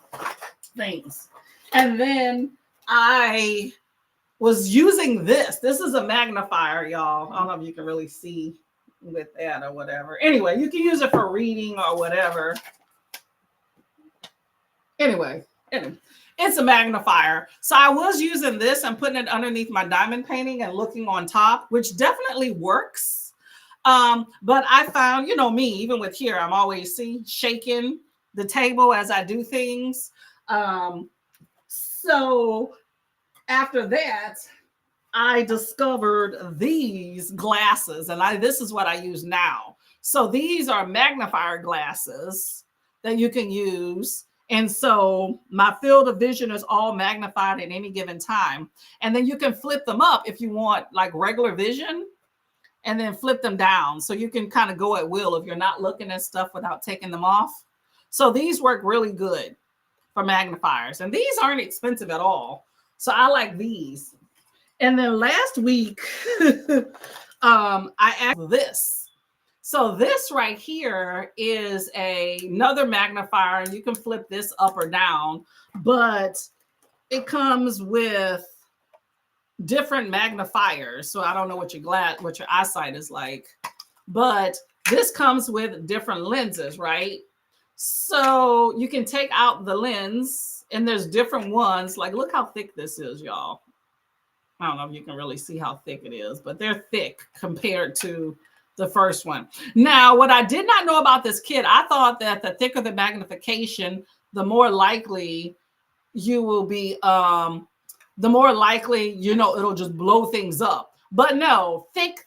things. And then I was using this. This is a magnifier, y'all. I don't know if you can really see with that or whatever. Anyway, you can use it for reading or whatever. Anyway, it's a magnifier. So I was using this and putting it underneath my diamond painting and looking on top, which definitely works. But I found, me, even with here, I'm always shaking the table as I do things. So after that, I discovered these glasses, and this is what I use now. So these are magnifier glasses that you can use. And so my field of vision is all magnified at any given time. And then you can flip them up if you want like regular vision and then flip them down. So you can kind of go at will if you're not looking at stuff without taking them off. So these work really good for magnifiers. And these aren't expensive at all. So I like these. And then last week, I added this. So this right here is another magnifier, and you can flip this up or down, but it comes with different magnifiers. So I don't know what your eyesight is like, but this comes with different lenses, right? So you can take out the lens, and there's different ones. Like, look how thick this is, y'all. I don't know if you can really see how thick it is, but they're thick compared to the first one. Now, what I did not know about this kit, I thought that the thicker the magnification, the more likely you will be, the more likely, it'll just blow things up. But no, thick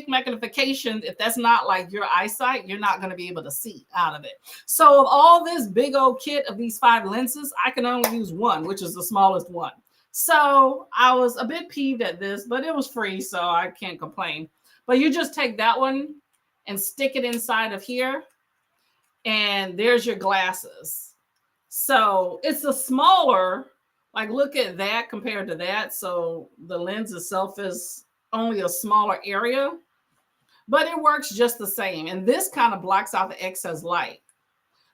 magnification, if that's not like your eyesight, you're not going to be able to see out of it. So of all this big old kit of these 5 lenses, I can only use one, which is the smallest one. So I was a bit peeved at this, but it was free, so I can't complain. But you just take that one and stick it inside of here, and there's your glasses. So it's a smaller, like look at that compared to that. So the lens itself is only a smaller area, but it works just the same. And this kind of blocks out the excess light.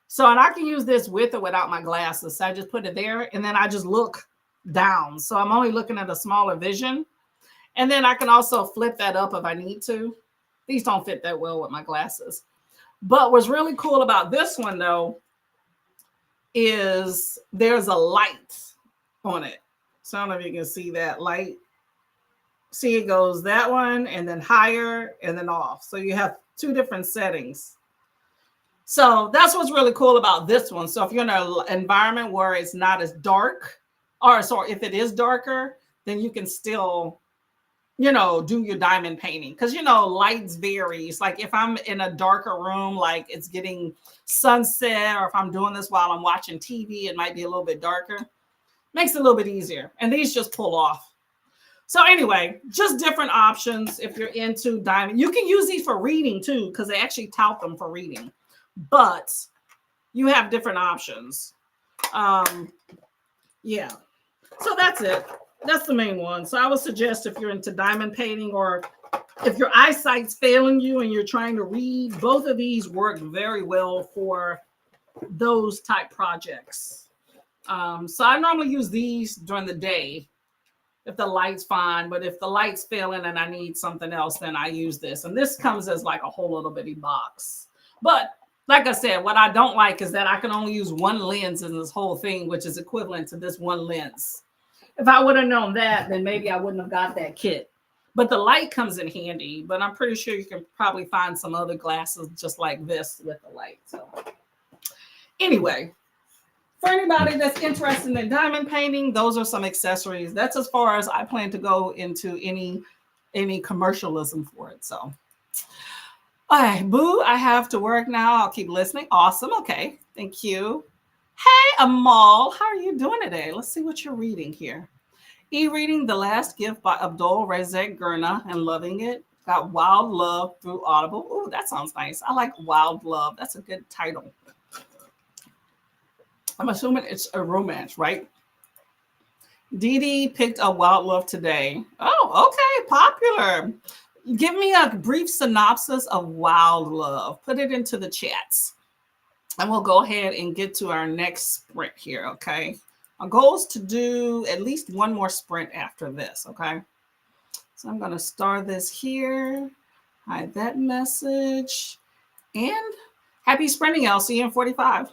So, and I can use this with or without my glasses. So I just put it there and then I just look down. So I'm only looking at a smaller vision. And then I can also flip that up if I need to. These don't fit that well with my glasses. But what's really cool about this one though, is there's a light on it. So I don't know if you can see that light. See, it goes that one and then higher and then off. So you have 2 different settings. So that's what's really cool about this one. So if you're in an environment where it's not as dark, or sorry, if it is darker, then you can still, you know, do your diamond painting. Because, you know, lights varies. Like if I'm in a darker room, like it's getting sunset, or if I'm doing this while I'm watching TV, it might be a little bit darker. Makes it a little bit easier. And these just pull off. So anyway, just different options if you're into diamond. You can use these for reading too, because they actually tout them for reading. But you have different options. Yeah. So that's it. That's the main one. So I would suggest if you're into diamond painting, or if your eyesight's failing you and you're trying to read, both of these work very well for those type projects. So I normally use these during the day if the light's fine, but if the light's failing and I need something else, then I use this. And this comes as like a whole little bitty box. But like I said, what I don't like is that I can only use one lens in this whole thing, which is equivalent to this one lens. If I would have known that, then maybe I wouldn't have got that kit. But the light comes in handy, but I'm pretty sure you can probably find some other glasses just like this with the light. So anyway, for anybody that's interested in diamond painting, those are some accessories. That's as far as I plan to go into any commercialism for it. So, all right, boo, I have to work now. I'll keep listening. Awesome. Okay. Thank you. Hey, Amal, how are you doing today? Let's see what you're reading here. E-reading The Last Gift by Abdul Razak Gurnah and loving it. Got Wild Love through Audible. Oh, that sounds nice. I like Wild Love. That's a good title. I'm assuming it's a romance, right? Dee Dee picked up Wild Love today. Oh, okay. Popular. Give me a brief synopsis of Wild Love. Put it into the chats. And we'll go ahead and get to our next sprint here, okay? Our goal is to do at least one more sprint after this, okay? So I'm going to start this here. Hide that message. And happy sprinting. I'll see you in 45.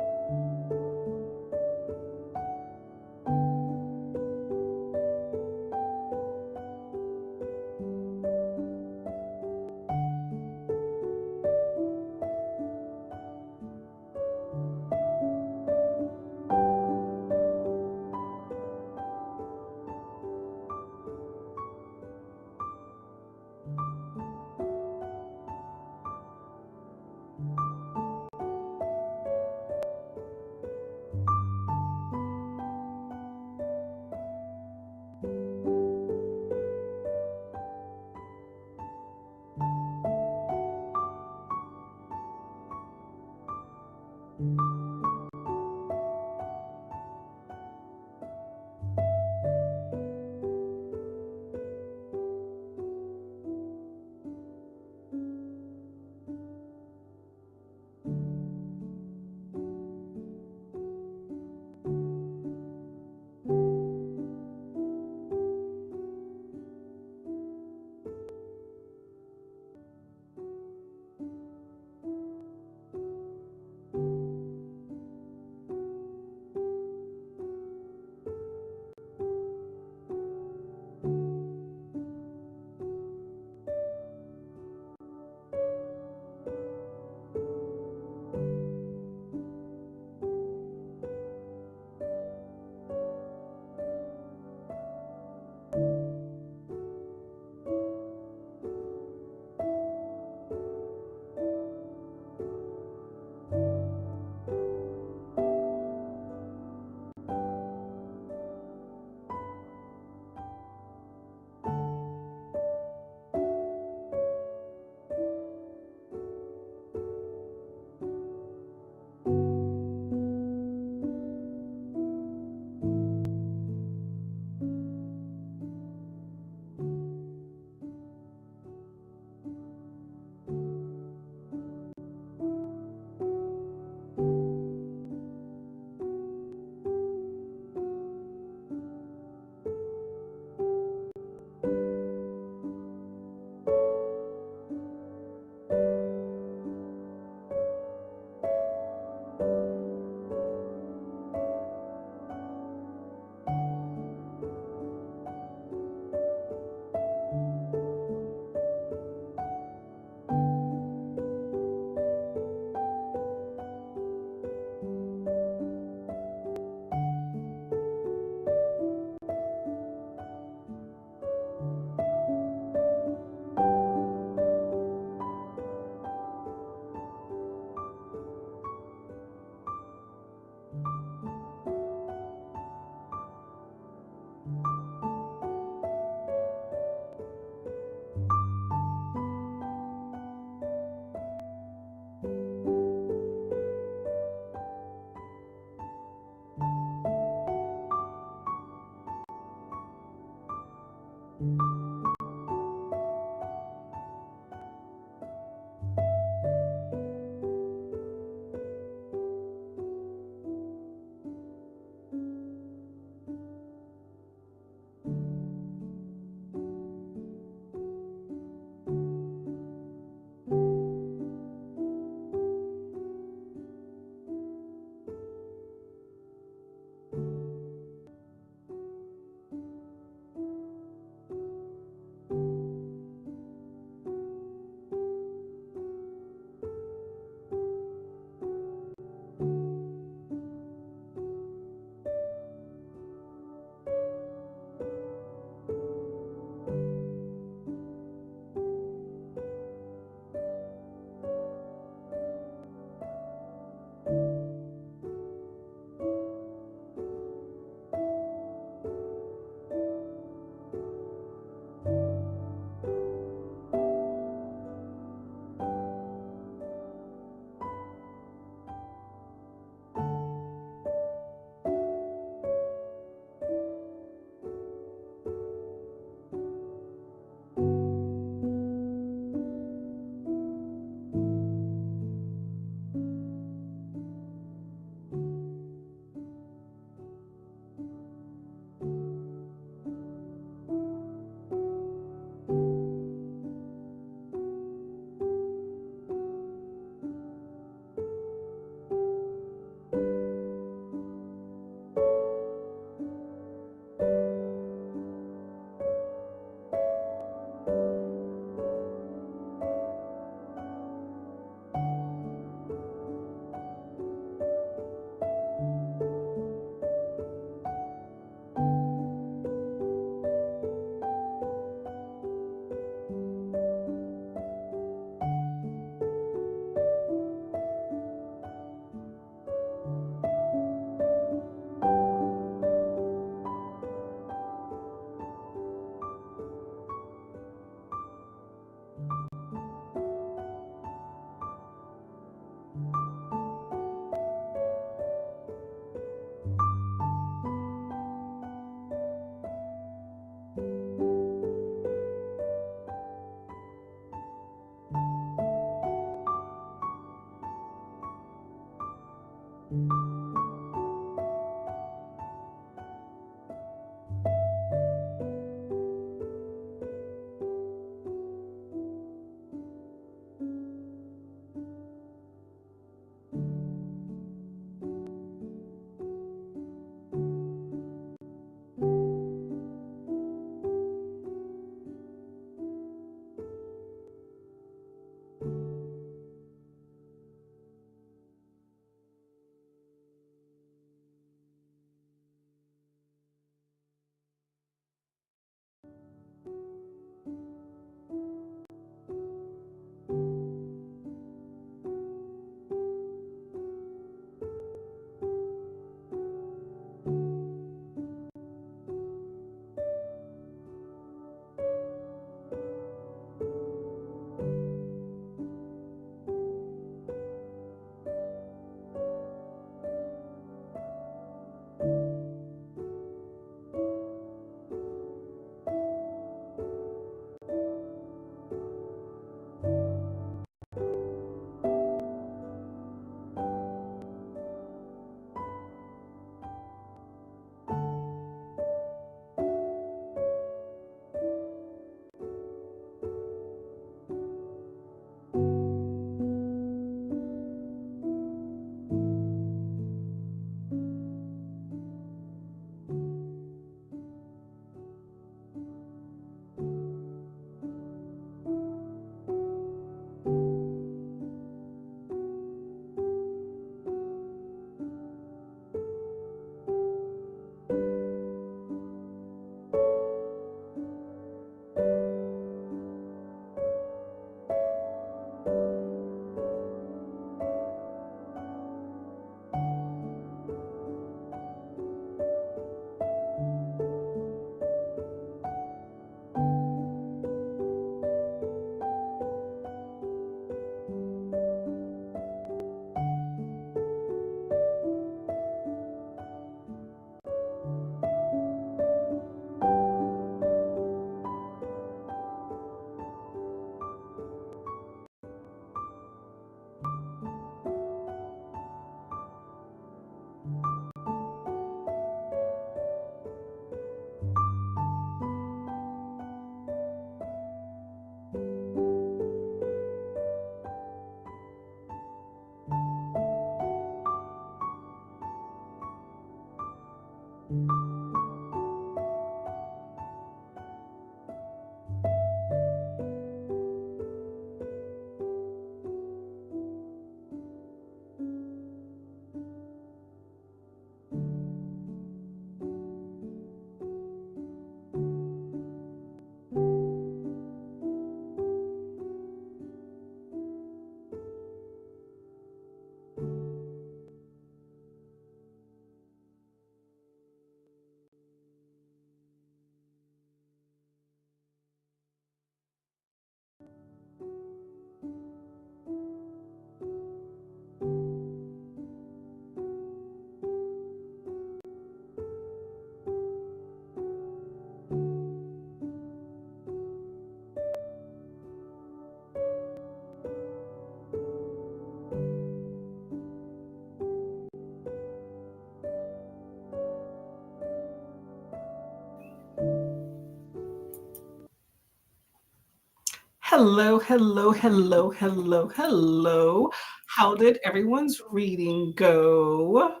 Hello, hello, hello, hello, hello. How did everyone's reading go?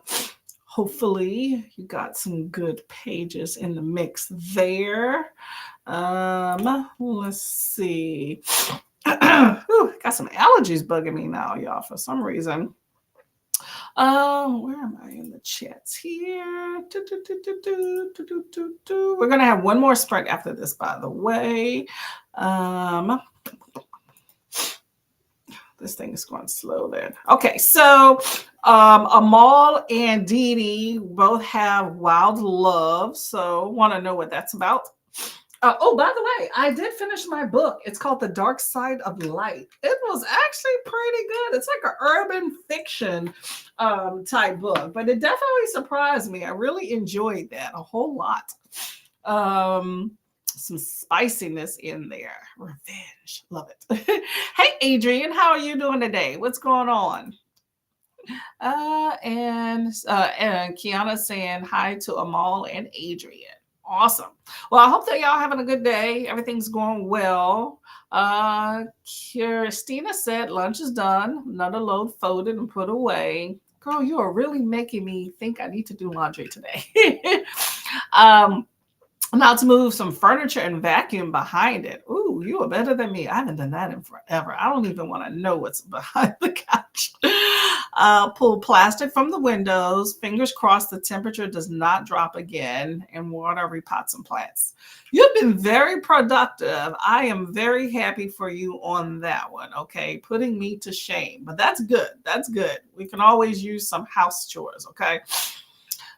Hopefully, you got some good pages in the mix there. Let's see. Whew, got some allergies bugging me now, y'all, for some reason. Where am I in the chats here? We're gonna have one more sprint after this, by the way. This thing is going slow then. Okay, so Amal and Dee Dee both have Wild Love, so want to know what that's about. Oh, by the way, I did finish my book. It's called The Dark Side of Light. It was actually pretty good. It's like an urban fiction type book, but it definitely surprised me. I really enjoyed that a whole lot. Some spiciness in there. Revenge. Love it. Hey, Adrian, how are you doing today? What's going on? And Kiana saying hi to Amal and Adrian. Awesome. Well, I hope that y'all having a good day. Everything's going well. Christina said lunch is done. Another load folded and put away. Girl, you are really making me think I need to do laundry today. um, I'm about to move some furniture and vacuum behind it. Ooh, you are better than me. I haven't done that in forever. I don't even want to know what's behind the couch. Pull plastic from the windows. Fingers crossed the temperature does not drop again. And water repots and plants. You've been very productive. I am very happy for you on that one. Okay, putting me to shame. But that's good. That's good. We can always use some house chores. Okay.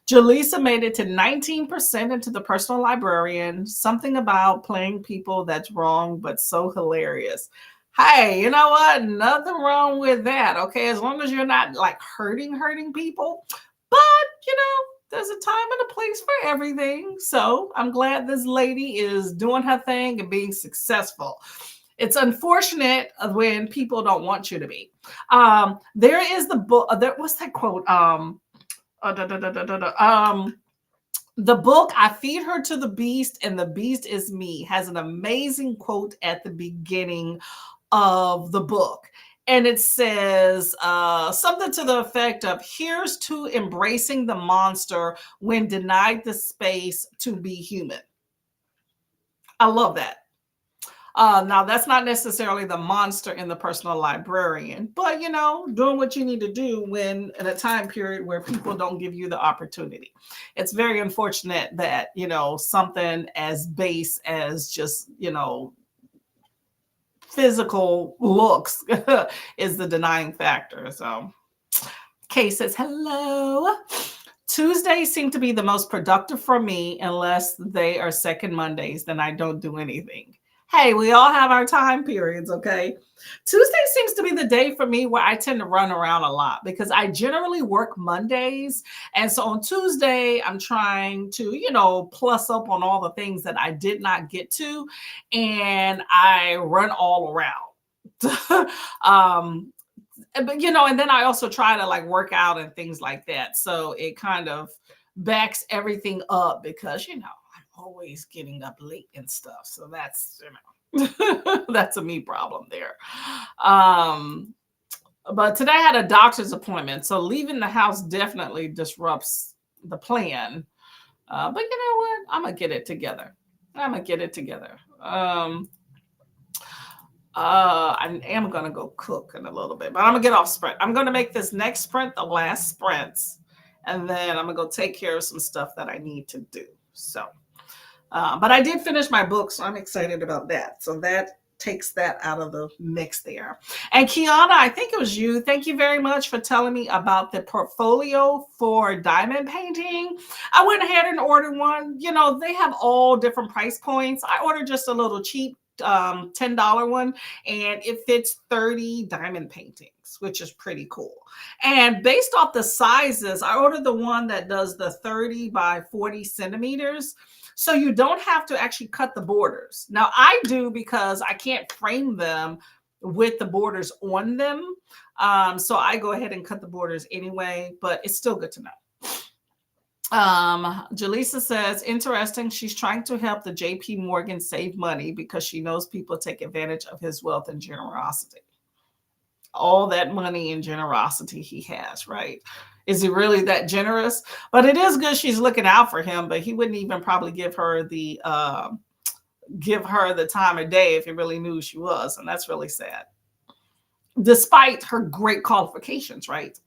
Jaleesa made it to 19% into the personal librarian. Something about playing people that's wrong, but so hilarious. Hey, you know what? Nothing wrong with that. Okay, as long as you're not like hurting people. But you know, there's a time and a place for everything. So I'm glad this lady is doing her thing and being successful. It's unfortunate when people don't want you to be. There is the book. What's that quote? The book I Feed Her to the Beast and the Beast is Me has an amazing quote at the beginning of the book. And it says something to the effect of, here's to embracing the monster when denied the space to be human. I love that. Now, that's not necessarily the monster in the personal librarian, but, you know, doing what you need to do when in a time period where people don't give you the opportunity. It's very unfortunate that, you know, something as base as just, you know, physical looks is the denying factor. So Kay says, hello. Tuesdays seem to be the most productive for me unless they are second Mondays, then I don't do anything. Hey, we all have our time periods, okay? Tuesday seems to be the day for me where I tend to run around a lot because I generally work Mondays. And so on Tuesday, I'm trying to, you know, plus up on all the things that I did not get to. And I run all around. But, you know, and then I also try to like work out and things like that. So it kind of backs everything up because, you know, always getting up late and stuff. So that's, you know, that's a me problem there. But today I had a doctor's appointment. So leaving the house definitely disrupts the plan. But you know what? I'm going to get it together. I am going to go cook in a little bit, but I'm going to get off sprint. I'm going to make this next sprint the last sprints. And then I'm going to go take care of some stuff that I need to do. So, but I did finish my book, so I'm excited about that. So that takes that out of the mix there. And Kiana, I think it was you. Thank you very much for telling me about the portfolio for diamond painting. I went ahead and ordered one. You know, they have all different price points. I ordered just a little cheap $10 one, and it fits 30 diamond paintings, which is pretty cool. And based off the sizes, I ordered the one that does the 30 by 40 centimeters. So you don't have to actually cut the borders. Now I do because I can't frame them with the borders on them. So I go ahead and cut the borders anyway, but it's still good to know. Jaleesa says, interesting. She's trying to help the JP Morgan save money because she knows people take advantage of his wealth and generosity. All that money and generosity he has, right? Is he really that generous? But it is good she's looking out for him, but he wouldn't even probably give her the time of day if he really knew who she was. And that's really sad. Despite her great qualifications, right?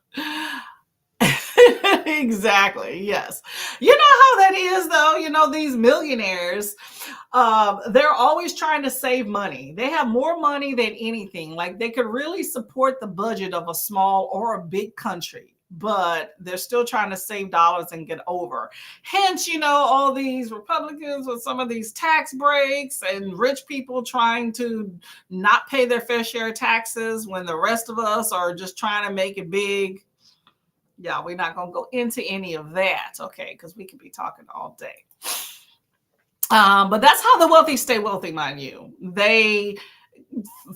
Exactly. Yes. You know how that is, though. You know, these millionaires, they're always trying to save money. They have more money than anything. Like they could really support the budget of a small or a big country, but they're still trying to save dollars and get over. Hence, you know, all these Republicans with some of these tax breaks and rich people trying to not pay their fair share of taxes when the rest of us are just trying to make it big. Yeah, we're not going to go into any of that, okay, because we could be talking all day. But that's how the wealthy stay wealthy, mind you. They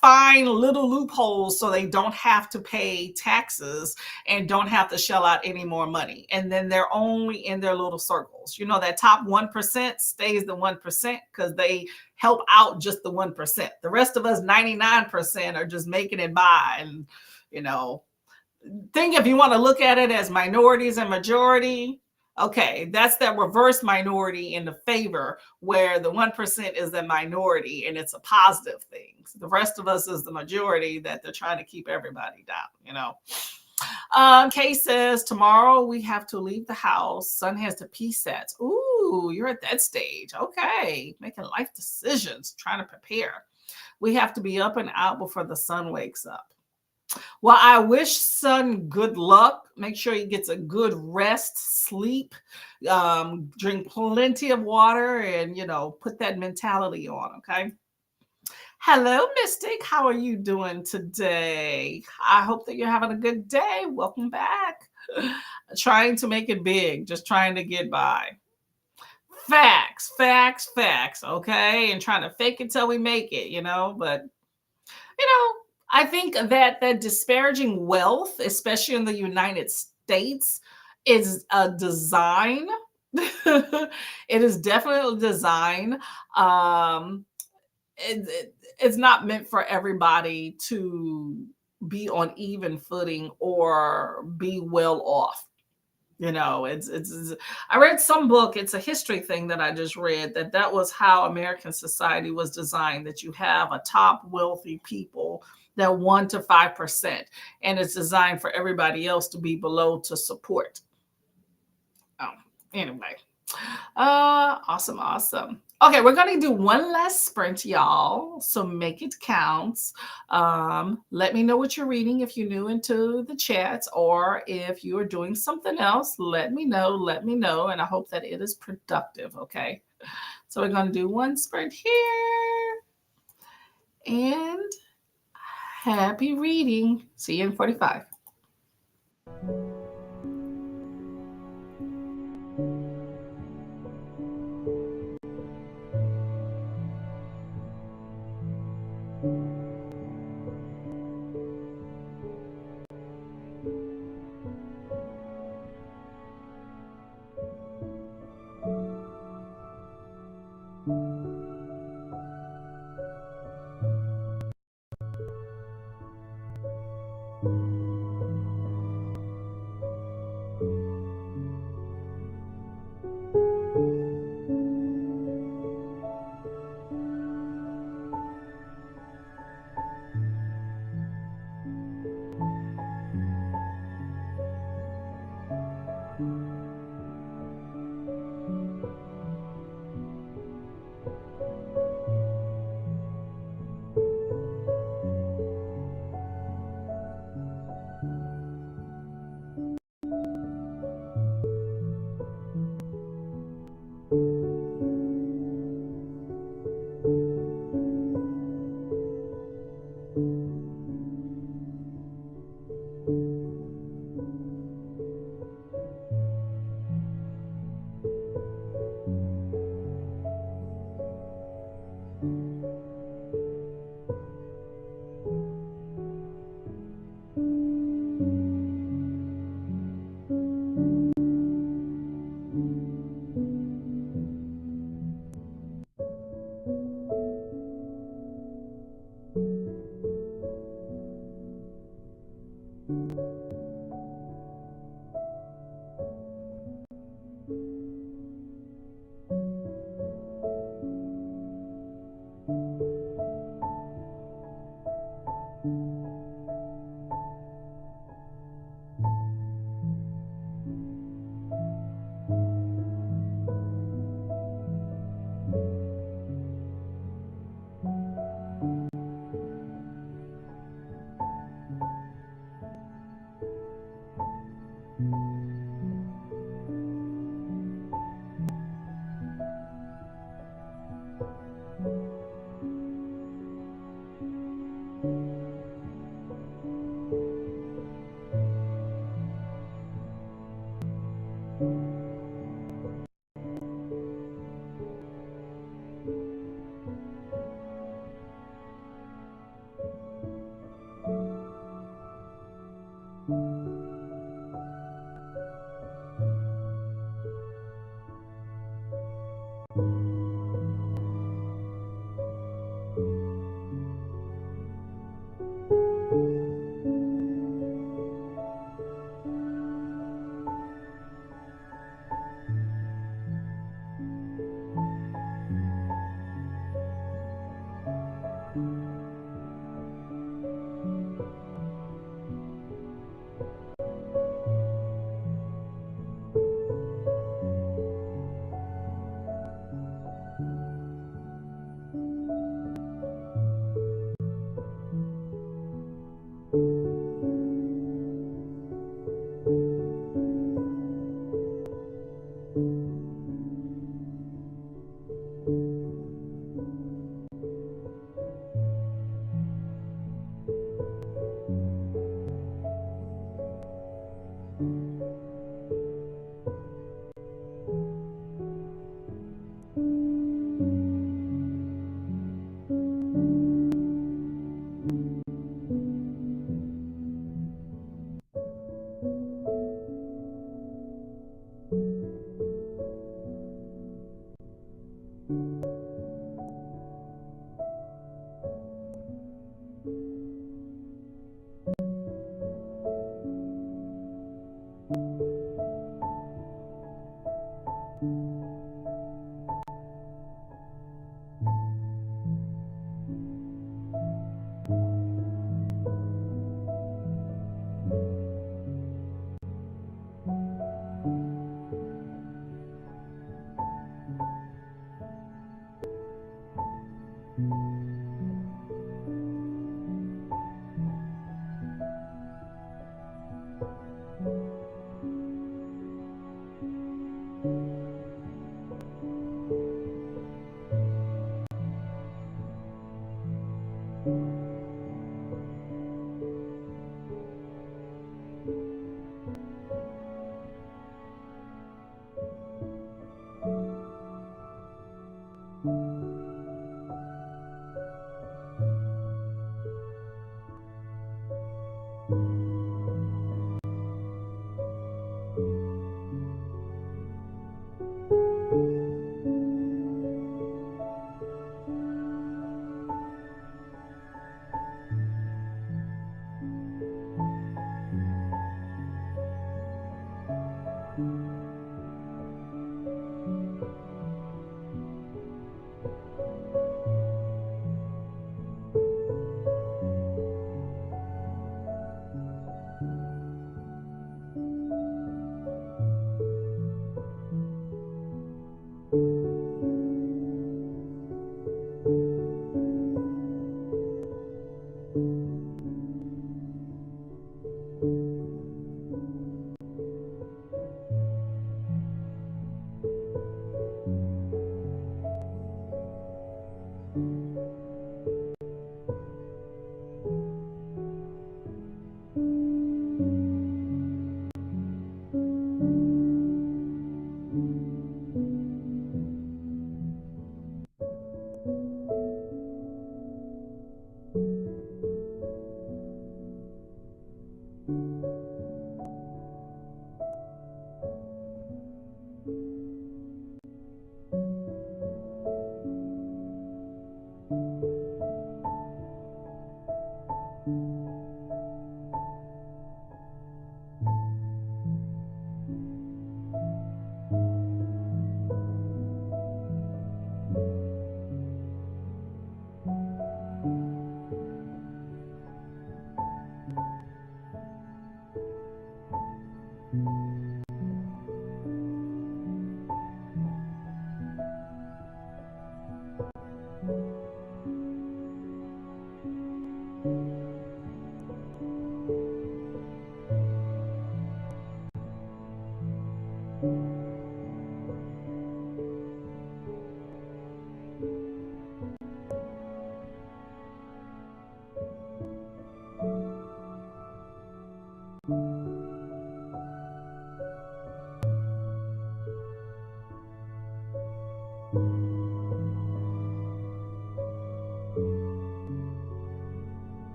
find little loopholes so they don't have to pay taxes and don't have to shell out any more money. And then they're only in their little circles. You know, that top 1% stays the 1% because they help out just the 1%. The rest of us, 99%, are just making it by. And, you know, think if you want to look at it as minorities and majority, okay, that's that reverse minority in the favor where the 1% is the minority and it's a positive thing. So the rest of us is the majority that they're trying to keep everybody down, you know. Kay says, tomorrow we have to leave the house. Son has the PSATs. Ooh, you're at that stage. Okay, making life decisions, trying to prepare. We have to be up and out before the sun wakes up. Well, I wish son good luck. Make sure he gets a good rest, sleep, drink plenty of water, and, you know, put that mentality on. Okay. Hello, Mystic. How are you doing today? I hope that you're having a good day. Welcome back. Trying to make it big, just trying to get by. Facts, facts, facts. Okay. And trying to fake it till we make it, you know, but you know, I think that disparaging wealth, especially in the United States, is a design. It is definitely a design. It's not meant for everybody to be on even footing or be well off. You know, it's I read some book, it's a history thing that I just read, that was how American society was designed, that you have a top wealthy people, that 1 to 5%, and it's designed for everybody else to be below to support. Oh, anyway. Awesome. Okay, we're gonna do one last sprint, y'all. So make it count. Let me know what you're reading if you're new into the chats, or if you are doing something else, let me know, and I hope that it is productive. Okay. So we're gonna do one sprint here. And happy reading. See you in 45.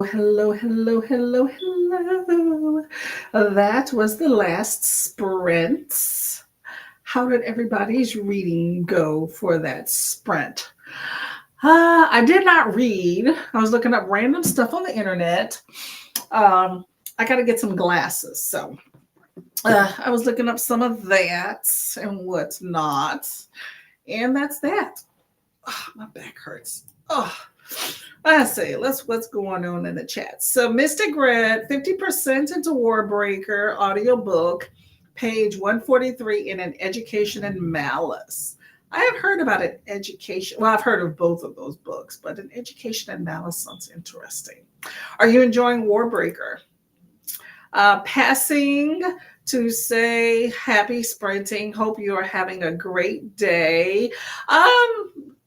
Hello, hello, hello, hello. That was the last sprint. How did everybody's reading go for that sprint? I did not read. I was looking up random stuff on the internet. I got to get some glasses. So I was looking up some of that and what's not. And that's that. Oh, my back hurts. Oh, I say, what's going on in the chat. So Mystic Red, 50% into Warbreaker audiobook, page 143 in An Education in Malice. I have heard about an education. Well, I've heard of both of those books, but An Education in Malice sounds interesting. Are you enjoying Warbreaker? Passing to say happy sprinting. Hope you are having a great day.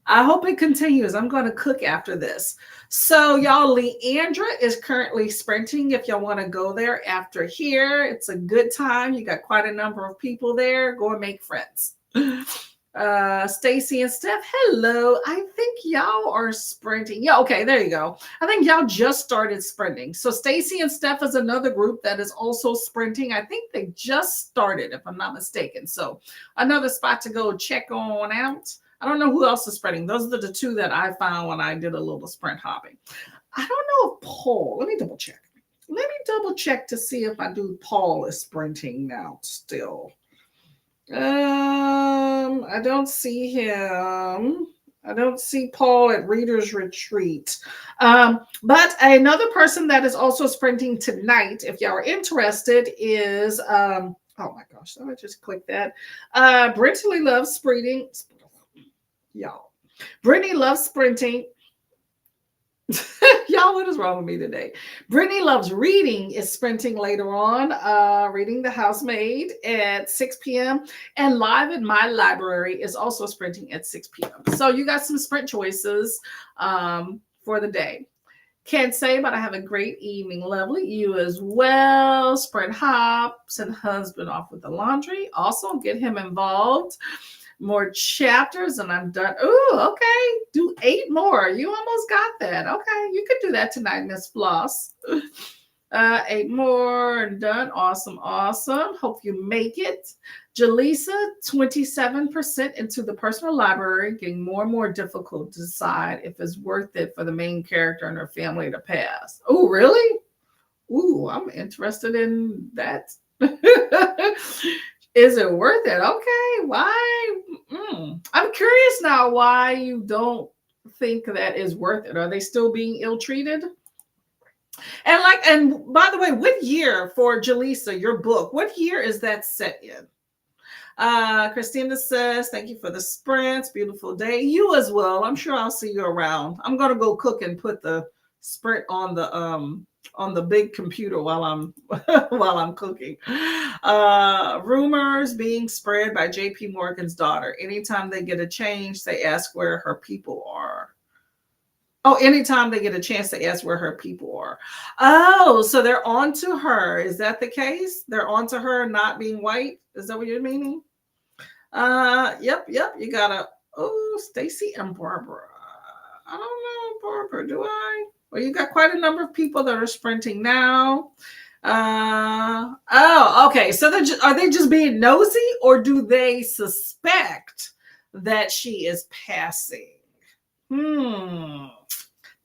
I hope it continues. I'm going to cook after this. So y'all, Leandra is currently sprinting. If y'all want to go there after here, it's a good time. You got quite a number of people there. Go and make friends. Stacy and Steph, hello. I think y'all are sprinting. Yeah, okay, there you go. I think y'all just started sprinting. So Stacy and Steph is another group that is also sprinting. I think they just started, if I'm not mistaken. So another spot to go check on out. I don't know who else is sprinting. Those are the two that I found when I did a little sprint hopping. I don't know if Paul, let me double check. Let me double check to see if Paul is sprinting now still. I don't see him. I don't see Paul at Reader's Retreat. But another person that is also sprinting tonight, if y'all are interested, is oh my gosh, I just clicked that. Brittany loves sprinting. Y'all. Brittany loves sprinting. Y'all, what is wrong with me today? Brittany loves reading is sprinting later on, reading The Housemaid at 6 p.m. And Live in My Library is also sprinting at 6 p.m. So you got some sprint choices for the day. Can't say, but I have a great evening. Lovely. You as well. Sprint hop. Send husband off with the laundry. Also get him involved. More chapters and I'm done. Oh, okay. Do 8 more. You almost got that. Okay. You could do that tonight, Miss Floss. 8 more and done. Awesome. Awesome. Hope you make it Jaleesa, 27% into the personal library, getting more and more difficult to decide if it's worth it for the main character and her family to pass. Oh, really? Ooh, I'm interested in that. Is it worth it? Okay, why? I'm curious now why you don't think that is worth it. Are they still being ill-treated? And by the way, what year for Jaleesa, your book, what year is that set in? Christina says, thank you for the sprints. Beautiful day. You as well. I'm sure I'll see you around. I'm gonna go cook and put the sprint on the big computer while I'm while I'm cooking. Rumors being spread by JP Morgan's daughter. Anytime they get a change, they ask where her people are. Oh, anytime they get a chance to ask where her people are. Oh, so they're on to her. Is that the case? They're on to her not being white? Is that what you're meaning? Yep. You gotta. Oh, Stacy and Barbara. I don't know, Barbara. Do I? Well, you got quite a number of people that are sprinting now. Oh, okay. So are they just being nosy, or do they suspect that she is passing?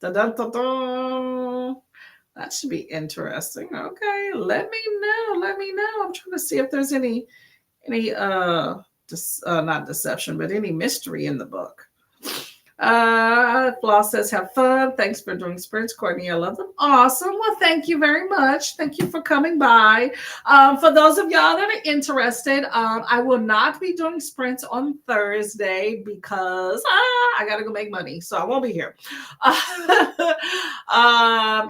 Da-da-da-da. That should be interesting. Okay, let me know. I'm trying to see if there's any not deception, but any mystery in the book. Floss says, have fun. Thanks for doing sprints, Courtney. I love them. Awesome. Well, thank you very much. Thank you for coming by. For those of y'all that are interested, I will not be doing sprints on Thursday because I got to go make money. So I won't be here.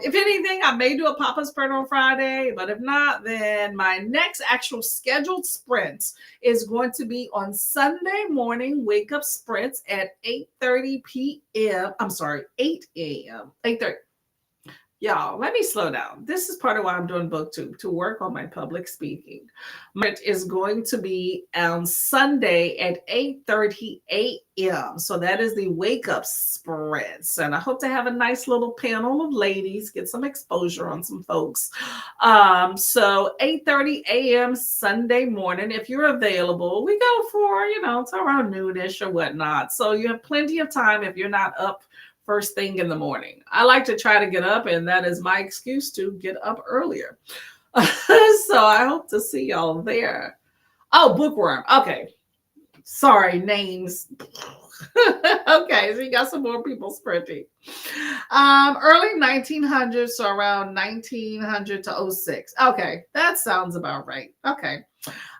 If anything, I may do a pop-up sprint on Friday, but if not, then my next actual scheduled sprint is going to be on Sunday morning wake up sprints at 8:30 p.m. I'm sorry, 8 a.m. 8:30. Y'all, let me slow down. This is part of why I'm doing BookTube, to work on my public speaking. It is going to be on Sunday at 8:30 a.m. So that is the wake up sprints. And I hope to have a nice little panel of ladies, get some exposure on some folks. So 8:30 a.m. Sunday morning, if you're available, we go for, it's around noonish or whatnot. So you have plenty of time if you're not up first thing in the morning. I like to try to get up, and that is my excuse to get up earlier. So I hope to see y'all there. Oh, Bookworm. Okay. Sorry, names. Okay, so you got some more people sprinting. Early 1900s, so around 1900 to 06. Okay, that sounds about right. Okay.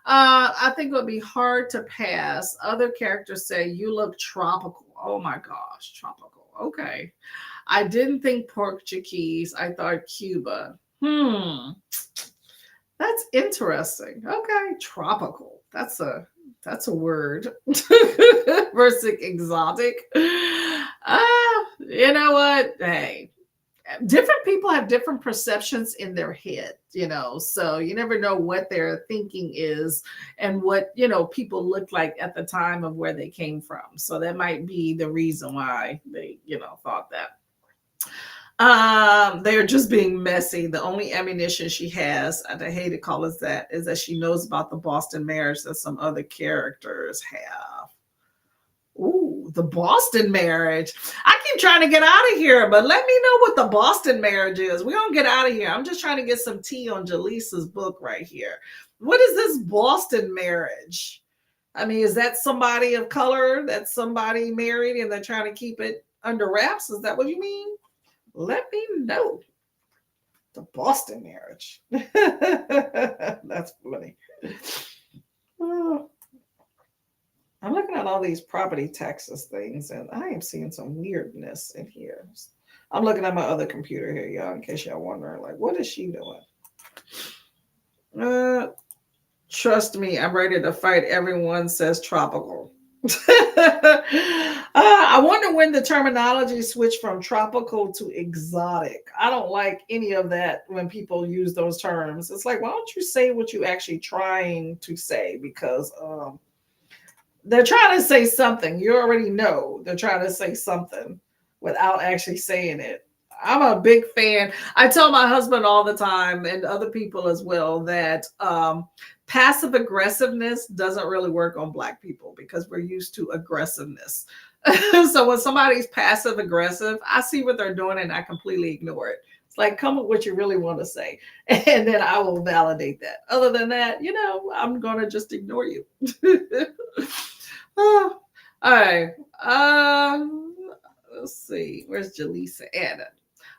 I think it would be hard to pass. Other characters say you look tropical. Oh my gosh, tropical. Okay. I didn't think Portuguese. I thought Cuba. That's interesting. Okay, tropical. That's a word. Versus exotic. You know what? Hey, different people have different perceptions in their head, so you never know what their thinking is and what, people look like at the time of where they came from. So that might be the reason why they, thought that. They're just being messy. The only ammunition she has, and I hate to call it that, is that she knows about the Boston marriage that some other characters have. Ooh, the Boston marriage. I keep trying to get out of here, but let me know what the Boston marriage is. We don't get out of here. I'm just trying to get some tea on Jaleesa's book right here. What is this Boston marriage? I mean, is that somebody of color that somebody married and they're trying to keep it under wraps? Is that what you mean? Let me know. The Boston marriage. That's funny. Oh. I'm looking at all these property taxes things, and I am seeing some weirdness in here. I'm looking at my other computer here, y'all, in case y'all wondering, like, what is she doing? Trust me, I'm ready to fight. Everyone says tropical. I wonder when the terminology switched from tropical to exotic. I don't like any of that when people use those terms. It's like, why don't you say what you're actually trying to say? Because they're trying to say something. You already know they're trying to say something without actually saying it. I'm a big fan. I tell my husband all the time, and other people as well, that passive aggressiveness doesn't really work on Black people because we're used to aggressiveness. So when somebody's passive aggressive, I see what they're doing and I completely ignore it. It's like, come with what you really want to say, and then I will validate that. Other than that, I'm gonna just ignore you. Oh, all right. Let's see. Where's Jaleesa Anna?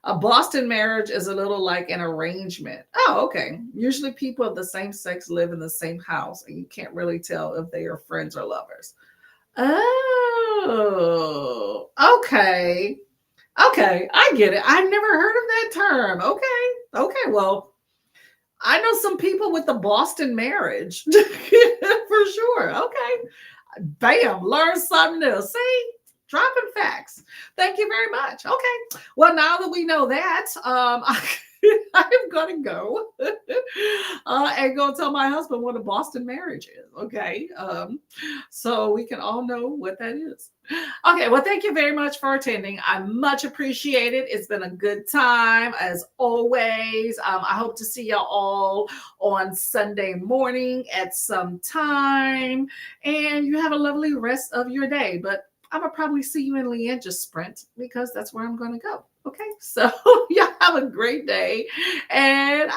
A Boston marriage is a little like an arrangement. Oh, okay. Usually people of the same sex live in the same house, and you can't really tell if they are friends or lovers. Oh, okay. Okay, I get it. I've never heard of that term. Okay. Okay, well, I know some people with the Boston marriage for sure. Okay. Bam, learn something new. See, dropping facts. Thank you very much. Okay. Well, now that we know that, I'm gonna go and go tell my husband what a Boston marriage is. Okay. So we can all know what that is. Okay. Well, thank you very much for attending. I much appreciate it. It's been a good time as always. I hope to see y'all all on Sunday morning at some time, and you have a lovely rest of your day. But I'm gonna probably see you in Leandra Sprint because that's where I'm gonna go. Okay, so y'all have a great day, and